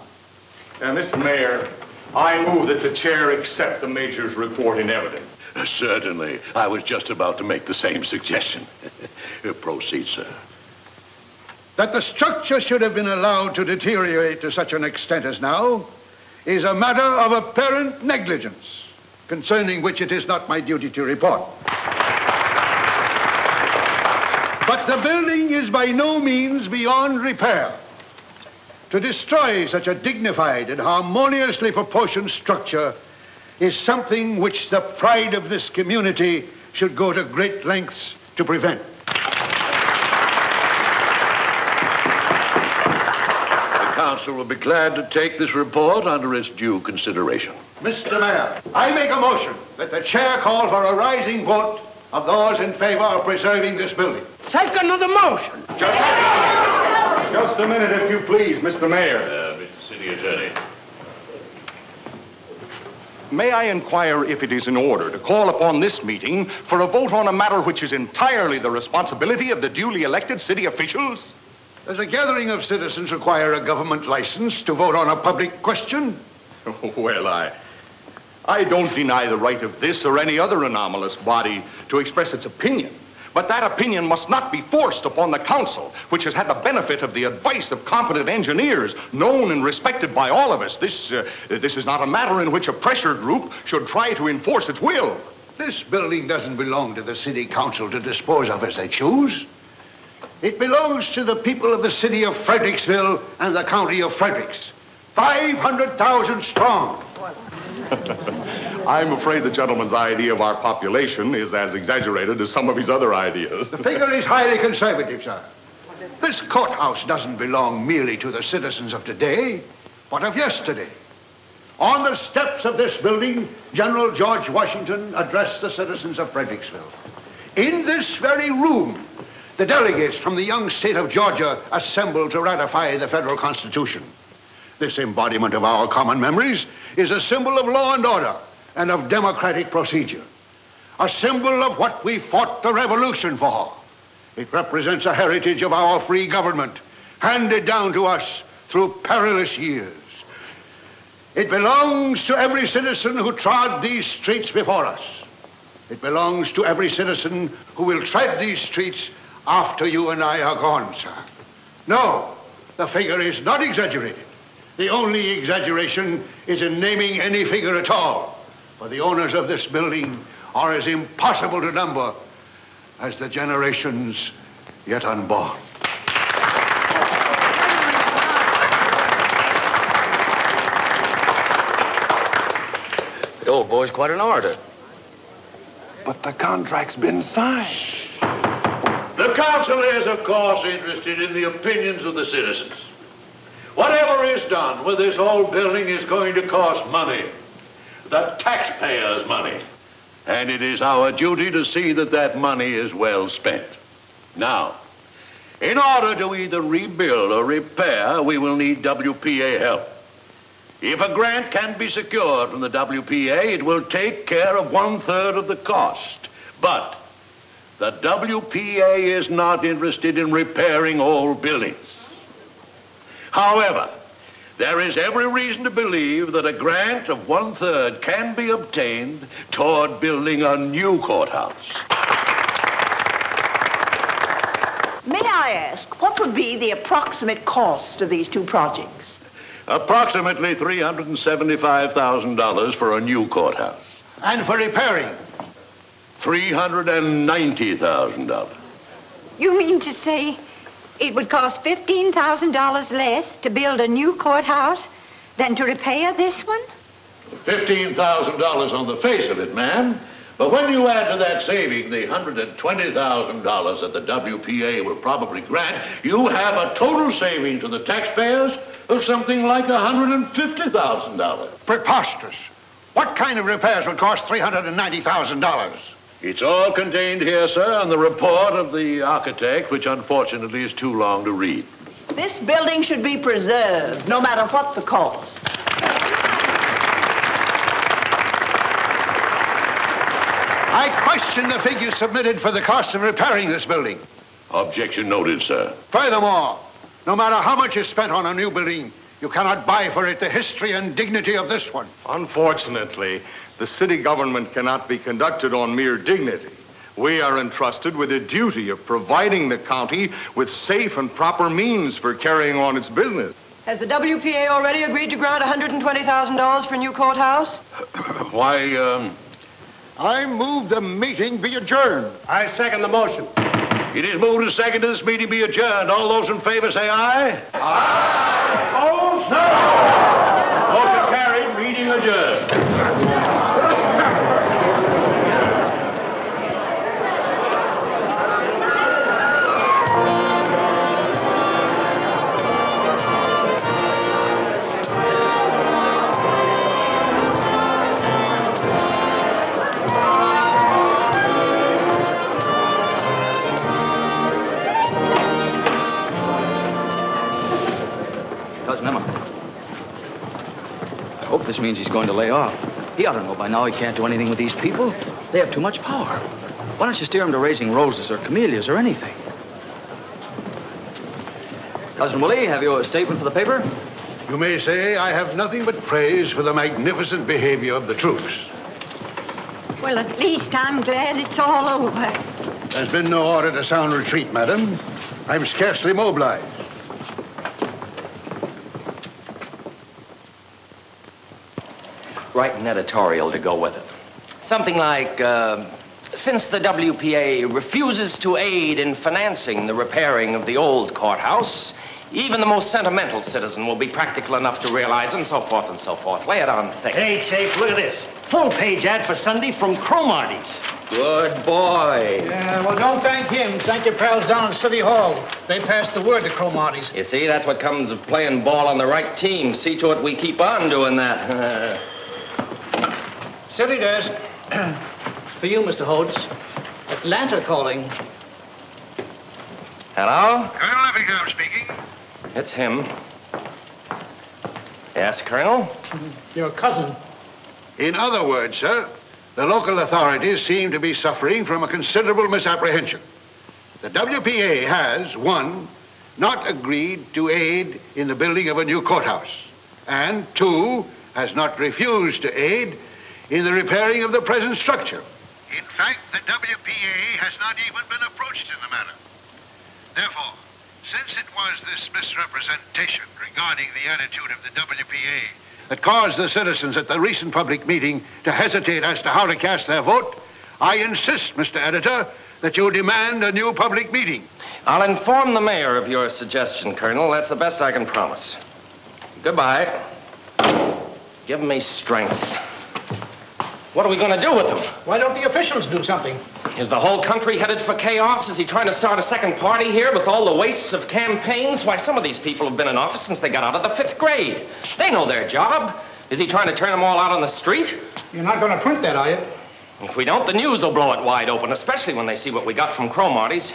Mr. Mayor, I move that the chair accept the Major's report in evidence. Certainly. I was just about to make the same suggestion. Proceed, sir. That the structure should have been allowed to deteriorate to such an extent as now is a matter of apparent negligence, concerning which it is not my duty to report. But the building is by no means beyond repair. To destroy such a dignified and harmoniously proportioned structure is something which the pride of this community should go to great lengths to prevent. The council will be glad to take this report under its due consideration. Mr. Mayor, I make a motion that the chair call for a rising vote of those in favor of preserving this building. Second of the motion. Just a minute, if you please, Mr. Mayor. Mr. City Attorney. May I inquire if it is in order to call upon this meeting for a vote on a matter which is entirely the responsibility of the duly elected city officials? Does a gathering of citizens require a government license to vote on a public question? Well, I don't deny the right of this or any other anomalous body to express its opinion. But that opinion must not be forced upon the council, which has had the benefit of the advice of competent engineers, known and respected by all of us. This is not a matter in which a pressure group should try to enforce its will. This building doesn't belong to the city council to dispose of as they choose. It belongs to the people of the city of Fredericksville and the county of Fredericks. 500,000 strong. I'm afraid the gentleman's idea of our population is as exaggerated as some of his other ideas. The figure is highly conservative, sir. This courthouse doesn't belong merely to the citizens of today, but of yesterday. On the steps of this building, General George Washington addressed the citizens of Fredericksville. In this very room, the delegates from the young state of Georgia assembled to ratify the federal Constitution. This embodiment of our common memories is a symbol of law and order and of democratic procedure. A symbol of what we fought the revolution for. It represents a heritage of our free government, handed down to us through perilous years. It belongs to every citizen who trod these streets before us. It belongs to every citizen who will tread these streets after you and I are gone, sir. No, the figure is not exaggerated. The only exaggeration is in naming any figure at all, for the owners of this building are as impossible to number as the generations yet unborn. The old boy's quite an orator. But the contract's been signed. The council is, of course, interested in the opinions of the citizens. Whatever is done with this old building is going to cost money. The taxpayers' money. And it is our duty to see that that money is well spent. Now, in order to either rebuild or repair, we will need WPA help. If a grant can be secured from the WPA, it will take care of 1/3 of the cost. But the WPA is not interested in repairing old buildings. However, there is every reason to believe that a grant of 1/3 can be obtained toward building a new courthouse. May I ask, what would be the approximate cost of these two projects? Approximately $375,000 for a new courthouse. And for repairing? $390,000. You mean to say it would cost $15,000 less to build a new courthouse than to repair this one? $15,000 on the face of it, ma'am. But when you add to that saving the $120,000 that the WPA will probably grant, you have a total saving to the taxpayers of something like $150,000. Preposterous. What kind of repairs would cost $390,000? It's all contained here, sir, in the report of the architect, which unfortunately is too long to read. This building should be preserved, no matter what the cost. I question the figures submitted for the cost of repairing this building. Objection noted, sir. Furthermore, no matter how much is spent on a new building, you cannot buy for it the history and dignity of this one. Unfortunately, the city government cannot be conducted on mere dignity. We are entrusted with a duty of providing the county with safe and proper means for carrying on its business. Has the WPA already agreed to grant $120,000 for a new courthouse? Why, I move the meeting be adjourned. I second the motion. It is moved and seconded this meeting be adjourned. All those in favor say aye. Aye. Opposed? No. Motion carried. Meeting adjourned. Cousin Emma. I hope this means he's going to lay off. He ought to know by now he can't do anything with these people. They have too much power. Why don't you steer him to raising roses or camellias or anything? Cousin Willie, have you a statement for the paper? You may say I have nothing but praise for the magnificent behavior of the troops. Well, at least I'm glad it's all over. There's been no order to sound retreat, madam. I'm scarcely mobilized. Write an editorial to go with it. Something like, since the WPA refuses to aid in financing the repairing of the old courthouse, even the most sentimental citizen will be practical enough to realize, and so forth and so forth. Lay it on thick. Hey, Chief, look at this. Full-page ad for Sunday from Cromarty's. Good boy. Yeah, well, don't thank him. Thank your pals down at City Hall. They passed the word to Cromarty's. You see, that's what comes of playing ball on the right team. See to it we keep on doing that. City desk. For you, Mr. Holtz. Atlanta calling. Hello? Colonel Effingham speaking. It's him. Yes, Colonel? Your cousin. In other words, sir, the local authorities seem to be suffering from a considerable misapprehension. The WPA has, 1, not agreed to aid in the building of a new courthouse, and 2, has not refused to aid in the repairing of the present structure. In fact, the WPA has not even been approached in the matter. Therefore, since it was this misrepresentation regarding the attitude of the WPA that caused the citizens at the recent public meeting to hesitate as to how to cast their vote, I insist, Mr. Editor, that you demand a new public meeting. I'll inform the mayor of your suggestion, Colonel. That's the best I can promise. Goodbye. Give me strength. What are we going to do with them? Why don't the officials do something? Is the whole country headed for chaos? Is he trying to start a second party here with all the wastes of campaigns? Why, some of these people have been in office since they got out of the 5th grade. They know their job. Is he trying to turn them all out on the street? You're not going to print that, are you? If we don't, the news will blow it wide open, especially when they see what we got from Cromarty's.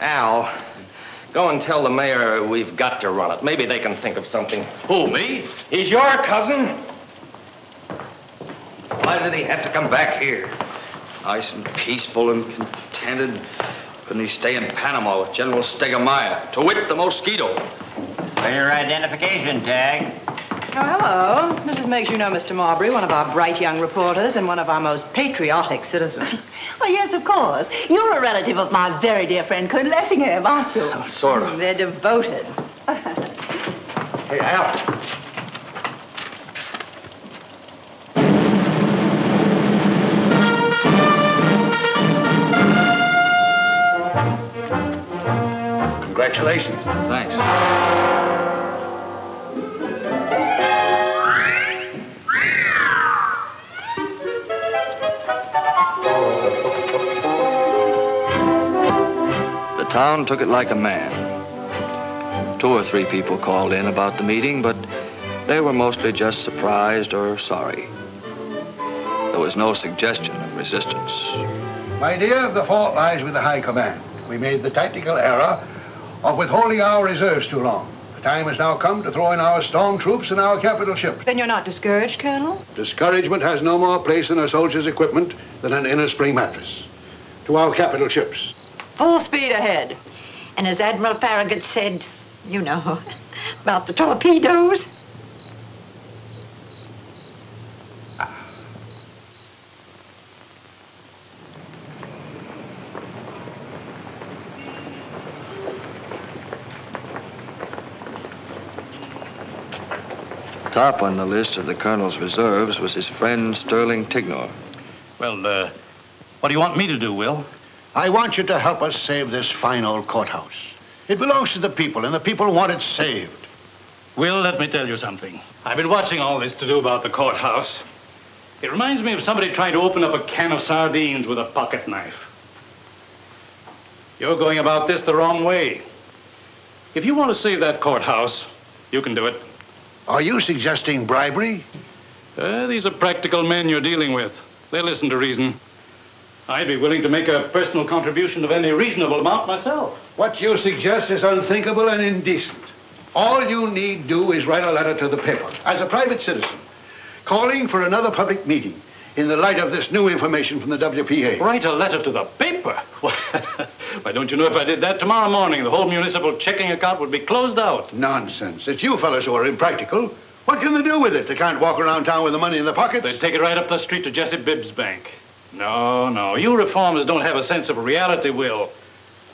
Al, go and tell the mayor we've got to run it. Maybe they can think of something. Who, me? He's your cousin. Why did he have to come back here? Nice and peaceful and contented. Couldn't he stay in Panama with General Stegemeyer? To wit, the mosquito. For your identification tag. Oh, hello. Mrs. Meggs, you know Mr. Marbury, one of our bright young reporters and one of our most patriotic citizens. Oh, yes, of course. You're a relative of my very dear friend, Colonel Effingham, aren't you? Sort of. They're devoted. Hey, Al. Congratulations. Thanks. The town took it like a man. 2 or 3 people called in about the meeting, but they were mostly just surprised or sorry. There was no suggestion of resistance. My dear, the fault lies with the High Command. We made the tactical error of withholding our reserves too long. The time has now come to throw in our storm troops and our capital ships. Then you're not discouraged, Colonel? Discouragement has no more place in a soldier's equipment than an inner spring mattress. To our capital ships. Full speed ahead. And as Admiral Farragut said, you know, about the torpedoes. Top on the list of the colonel's reserves was his friend Sterling Tignor. Well, what do you want me to do, Will? I want you to help us save this fine old courthouse. It belongs to the people, and the people want it saved. Will, let me tell you something. I've been watching all this to do about the courthouse. It reminds me of somebody trying to open up a can of sardines with a pocket knife. You're going about this the wrong way. If you want to save that courthouse, you can do it. Are you suggesting bribery? These are practical men you're dealing with. They listen to reason. I'd be willing to make a personal contribution of any reasonable amount myself. What you suggest is unthinkable and indecent. All you need do is write a letter to the paper, as a private citizen, calling for another public meeting in the light of this new information from the WPA. Write a letter to the paper? Why, don't you know if I did that tomorrow morning, the whole municipal checking account would be closed out? Nonsense. It's you fellas who are impractical. What can they do with it? They can't walk around town with the money in their pockets. They'd take it right up the street to Jesse Bibb's bank. No. You reformers don't have a sense of reality, Will.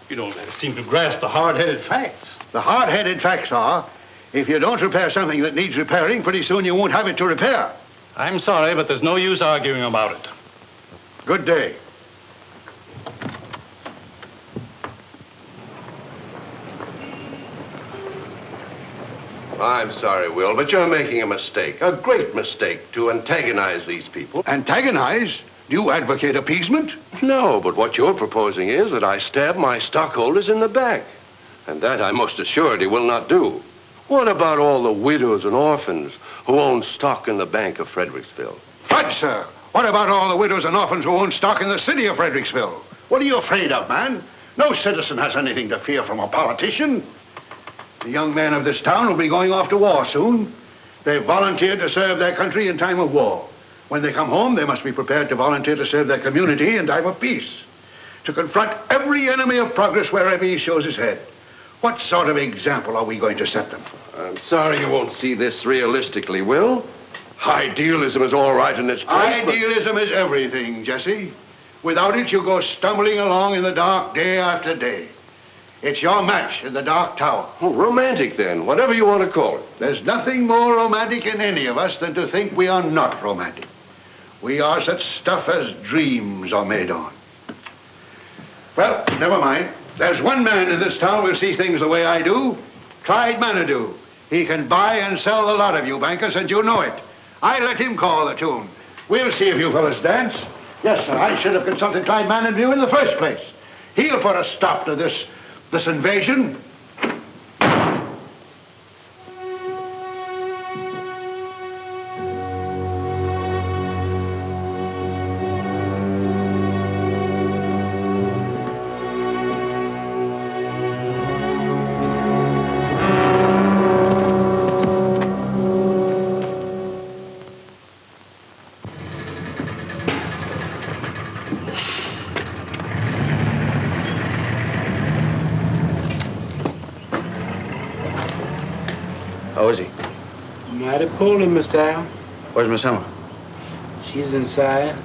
You don't seem to grasp the hard-headed facts. The hard-headed facts are, if you don't repair something that needs repairing, pretty soon you won't have it to repair. I'm sorry, but there's no use arguing about it. Good day. I'm sorry, Will, but you're making a mistake. A great mistake to antagonize these people. Antagonize? Do you advocate appeasement? No, but what you're proposing is that I stab my stockholders in the back. And that I'm most assured he will not do. What about all the widows and orphans who own stock in the Bank of Fredericksville? Fudge, sir. What about all the widows and orphans who own stock in the city of Fredericksville? What are you afraid of, man? No citizen has anything to fear from a politician. The young men of this town will be going off to war soon. They've volunteered to serve their country in time of war. When they come home, they must be prepared to volunteer to serve their community in time of peace. To confront every enemy of progress wherever he shows his head. What sort of example are we going to set them? I'm sorry you won't see this realistically, Will. Idealism is all right in its place. Idealism is everything, Jesse. Without it, you go stumbling along in the dark day after day. It's your match in the Dark Tower. Oh, romantic, then, whatever you want to call it. There's nothing more romantic in any of us than to think we are not romantic. We are such stuff as dreams are made on. Well, never mind. There's one man in this town who sees things the way I do. Clyde Manadoo. He can buy and sell the lot of you bankers, and you know it. I let him call the tune. We'll see if you fellas dance. Yes, sir, I should have consulted Clyde Manadoo in the first place. He'll put a stop to this invasion. How is he? Mighty poorly, Mr. Al. Where's Miss Emma? She's inside.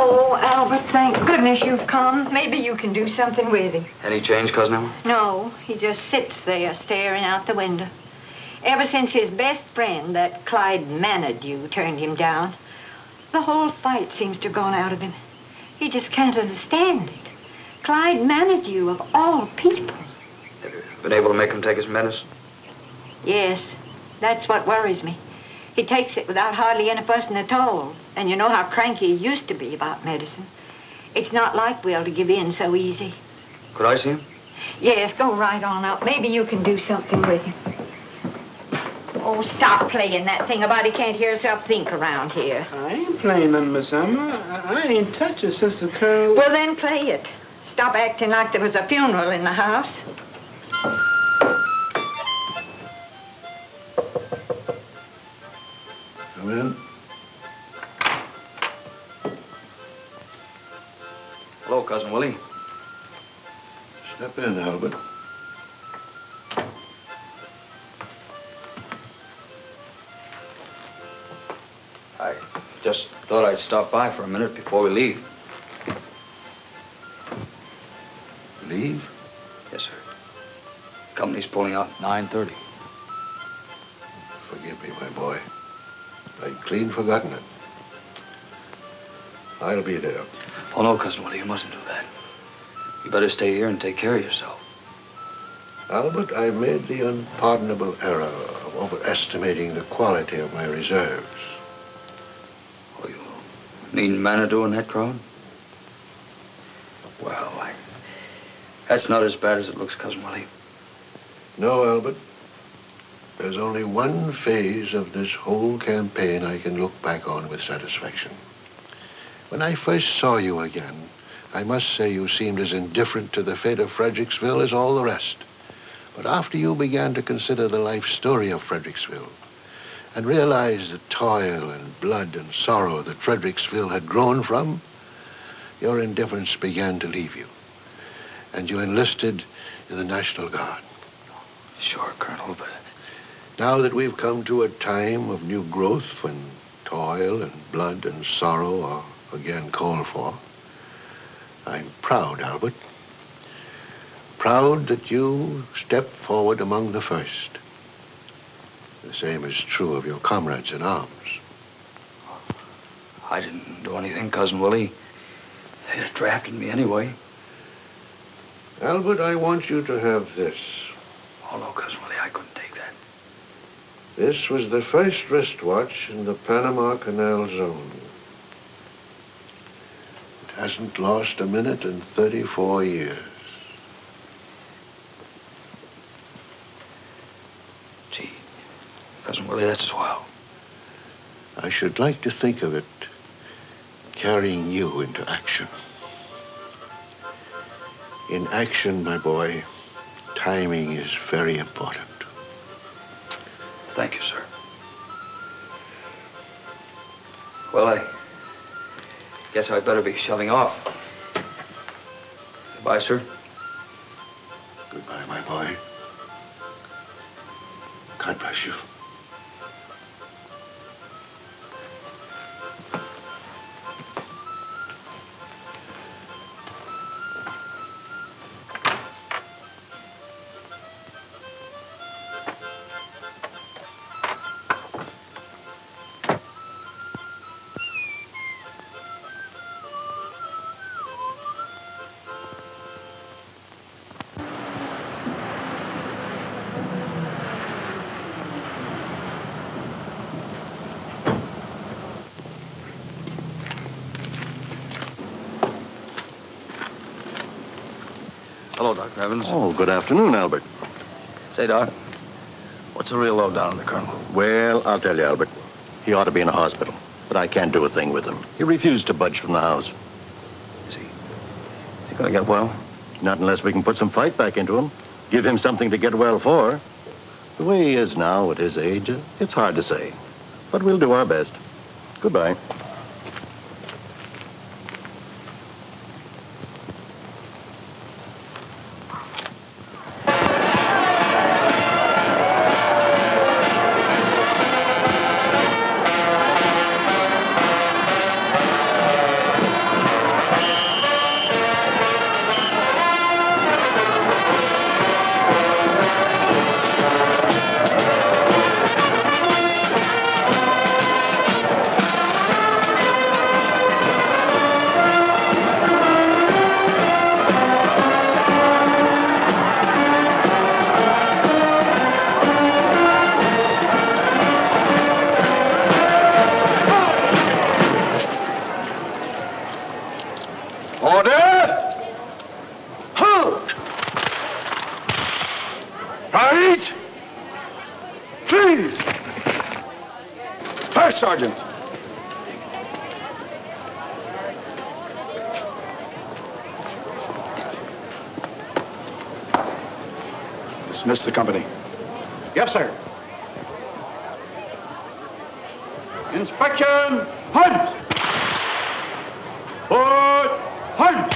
Oh, Albert, thank goodness you've come. Maybe you can do something with him. Any change, Cousin Emma? No, he just sits there staring out the window. Ever since his best friend, that Clyde Manadue, turned him down, the whole fight seems to have gone out of him. He just can't understand it. Clyde Manadue, of all people. Have you been able to make him take his medicine? Yes, that's what worries me. He takes it without hardly any fussing at all. And you know how cranky he used to be about medicine. It's not like Will to give in so easy. Could I see him? Yes, go right on up. Maybe you can do something with him. Oh, stop playing that thing about he can't hear himself think around here. I ain't playing none, Miss Emma. I ain't touched it since the Colonel... Well, then play it. Stop acting like there was a funeral in the house. Come in. Hello, Cousin Willie. Step in, Albert. I just thought I'd stop by for a minute before we leave. Leave? Yes, sir. Company's pulling out at 9:30. Forgive me, my boy. I'd clean forgotten it. I'll be there. Oh, no, Cousin Willie, you mustn't do that. You better stay here and take care of yourself. Albert, I made the unpardonable error of overestimating the quality of my reserves. Oh, you mean Manadue in that crowd? Well, that's not as bad as it looks, Cousin Willie. No, Albert. There's only one phase of this whole campaign I can look back on with satisfaction. When I first saw you again, I must say you seemed as indifferent to the fate of Fredericksville as all the rest. But after you began to consider the life story of Fredericksville and realized the toil and blood and sorrow that Fredericksville had grown from, your indifference began to leave you, and you enlisted in the National Guard. Sure, Colonel, but... Now that we've come to a time of new growth when toil and blood and sorrow are again called for, I'm proud, Albert. Proud that you stepped forward among the first. The same is true of your comrades in arms. I didn't do anything, Cousin Willie. They drafted me anyway. Albert, I want you to have this. Oh, no, Cousin Willie, I couldn't take that. This was the first wristwatch in the Panama Canal Zone. It hasn't lost a minute in 34 years. Gee, Cousin Willie, that's swell. I should like to think of it carrying you into action. In action, my boy, timing is very important. Thank you, sir. Well, I guess I'd better be shoving off. Goodbye, sir. Goodbye, my boy. God bless you. Hello, Dr. Evans. Oh, good afternoon, Albert. Say, Doc, what's the real lowdown on the Colonel? Well, I'll tell you, Albert. He ought to be in a hospital, but I can't do a thing with him. He refused to budge from the house. Is he gonna get well? Not unless we can put some fight back into him. Give him something to get well for. The way he is now at his age, it's hard to say. But we'll do our best. Goodbye. Right! Please! First Sergeant. Dismiss the company. Yes, sir. Inspection, hunt! Put, hunt!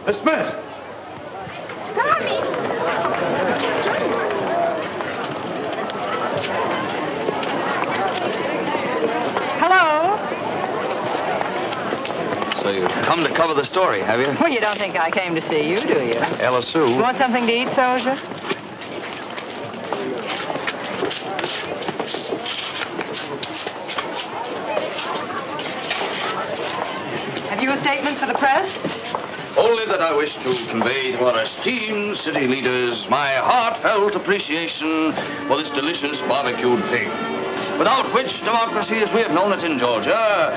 Dismissed. Hello? So you've come to cover the story, have you? Well, you don't think I came to see you, do you? Ella Sue. You want something to eat, soldier? Have you a statement for the press? Only that I wish to convey to our esteemed city leaders my heartfelt appreciation for this delicious barbecued pig, without which democracy as we have known it in Georgia.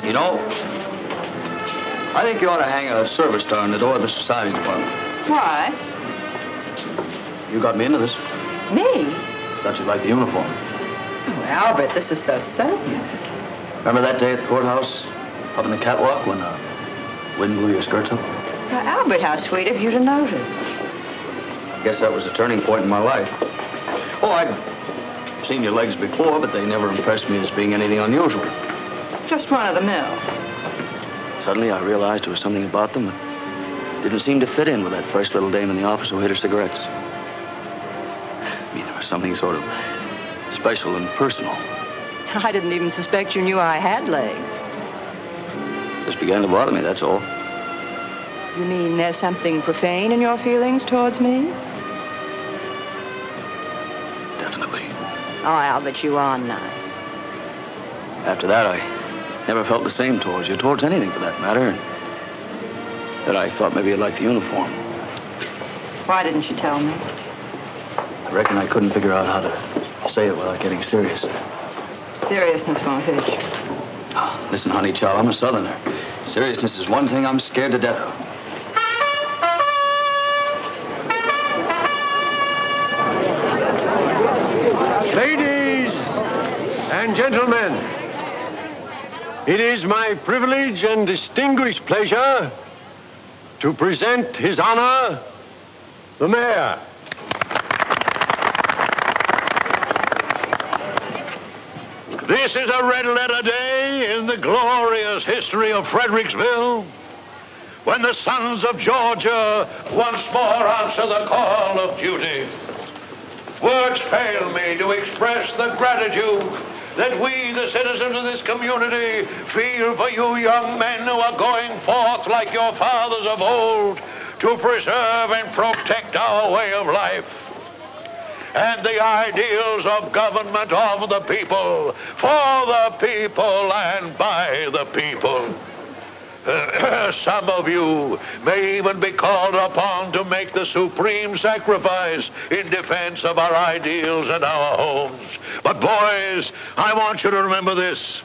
You know, I think you ought to hang a service star on the door of the society department. Why? You got me into this. Me? Thought you'd like the uniform. Oh, Albert, this is so sudden. Remember that day at the courthouse, up in the catwalk, when the wind blew your skirts up? Well, Albert, how sweet of you to notice. I guess that was a turning point in my life. Oh, I'd seen your legs before, but they never impressed me as being anything unusual. Just run of the mill. Suddenly, I realized there was something about them that didn't seem to fit in with that fresh little dame in the office who hid her cigarettes. I mean, there was something sort of special and personal. I didn't even suspect you knew I had legs. Just began to bother me, that's all. You mean there's something profane in your feelings towards me? Definitely. Oh, Albert, you are nice. After that, I never felt the same towards you, towards anything for that matter. That I thought maybe you'd like the uniform. Why didn't you tell me? I reckon I couldn't figure out how to say it without getting serious. Seriousness won't hurt you. Oh, listen, honey child, I'm a Southerner. Seriousness is one thing I'm scared to death of. Ladies and gentlemen, it is my privilege and distinguished pleasure to present His Honor, the Mayor. This is a red letter day in the glorious history of Fredericksville, when the sons of Georgia once more answer the call of duty. Words fail me to express the gratitude that we, the citizens of this community, feel for you young men who are going forth like your fathers of old to preserve and protect our way of life and the ideals of government of the people, for the people and by the people. Some of you may even be called upon to make the supreme sacrifice in defense of our ideals and our homes. But boys, I want you to remember this.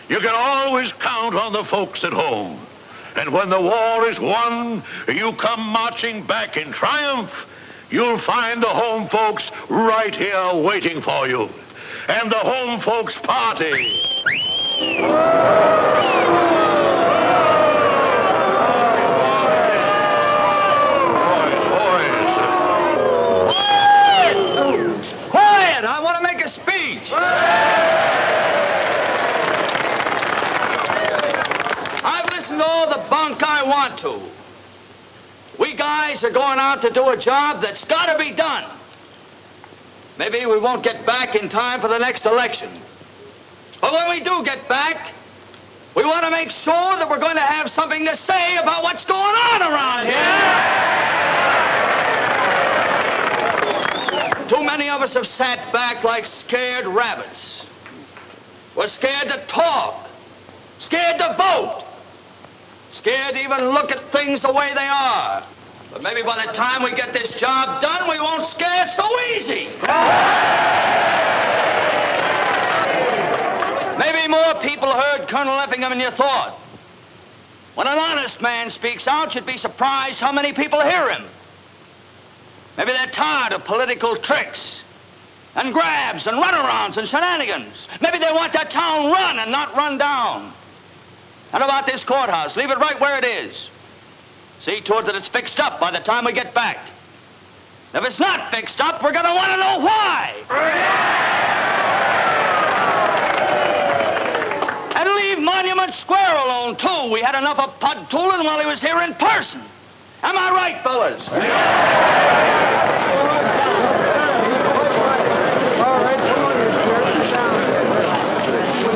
You can always count on the folks at home. And when the war is won, you come marching back in triumph, you'll find the home folks right here waiting for you. And the home folks party. Quiet! I want to make a speech. I've listened to all the bunk I want to. We guys are going out to do a job that's got to be done. Maybe we won't get back in time for the next election. But when we do get back, we want to make sure that we're going to have something to say about what's going on around here. Too many of us have sat back like scared rabbits. We're scared to talk, scared to vote, scared to even look at things the way they are. But maybe by the time we get this job done, we won't scare so easy. more people heard Colonel Effingham than you thought. When an honest man speaks out, you'd be surprised how many people hear him. Maybe they're tired of political tricks and grabs and runarounds and shenanigans. Maybe they want that town run and not run down. And about this courthouse, leave it right where it is. See to it that it's fixed up by the time we get back. If it's not fixed up, we're gonna want to know why. And leave Monument Square alone, too. We had enough of pud tooling while he was here in person. Am I right, fellas?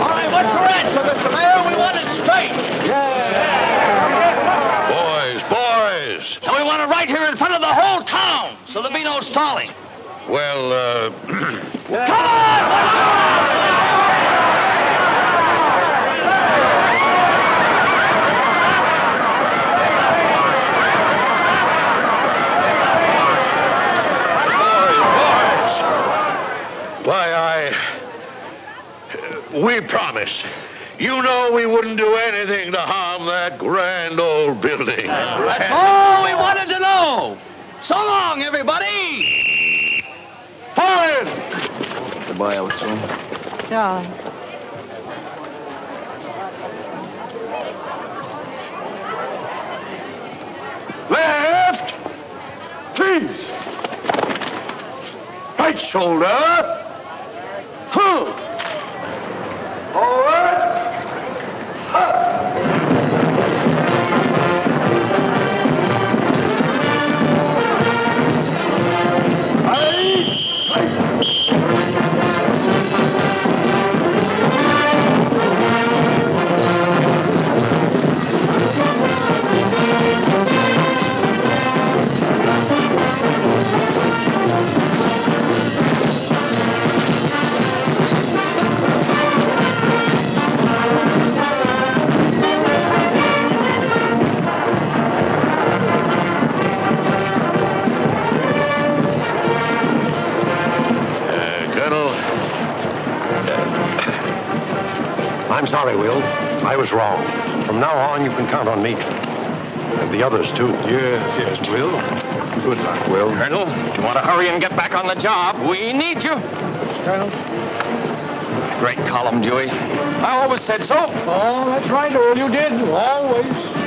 All right, what's your answer, Mr. Mayor? We want it straight. Boys. And we want it right here in front of the whole town, so there'll be no stalling. Well, Come on! we promised. You know we wouldn't do anything to harm that grand old building. That's all we wanted to know. So long, everybody. Forward. Goodbye, Elson. Darling. Left. Please. Right shoulder. Forward. I'm sorry, Will. I was wrong. From now on, you can count on me. And the others, too. Yes, Will. Good luck, Will. Colonel, if you want to hurry and get back on the job, we need you. Colonel? Great column, Dewey. I always said so. Oh, that's right, Earl. You did. Always.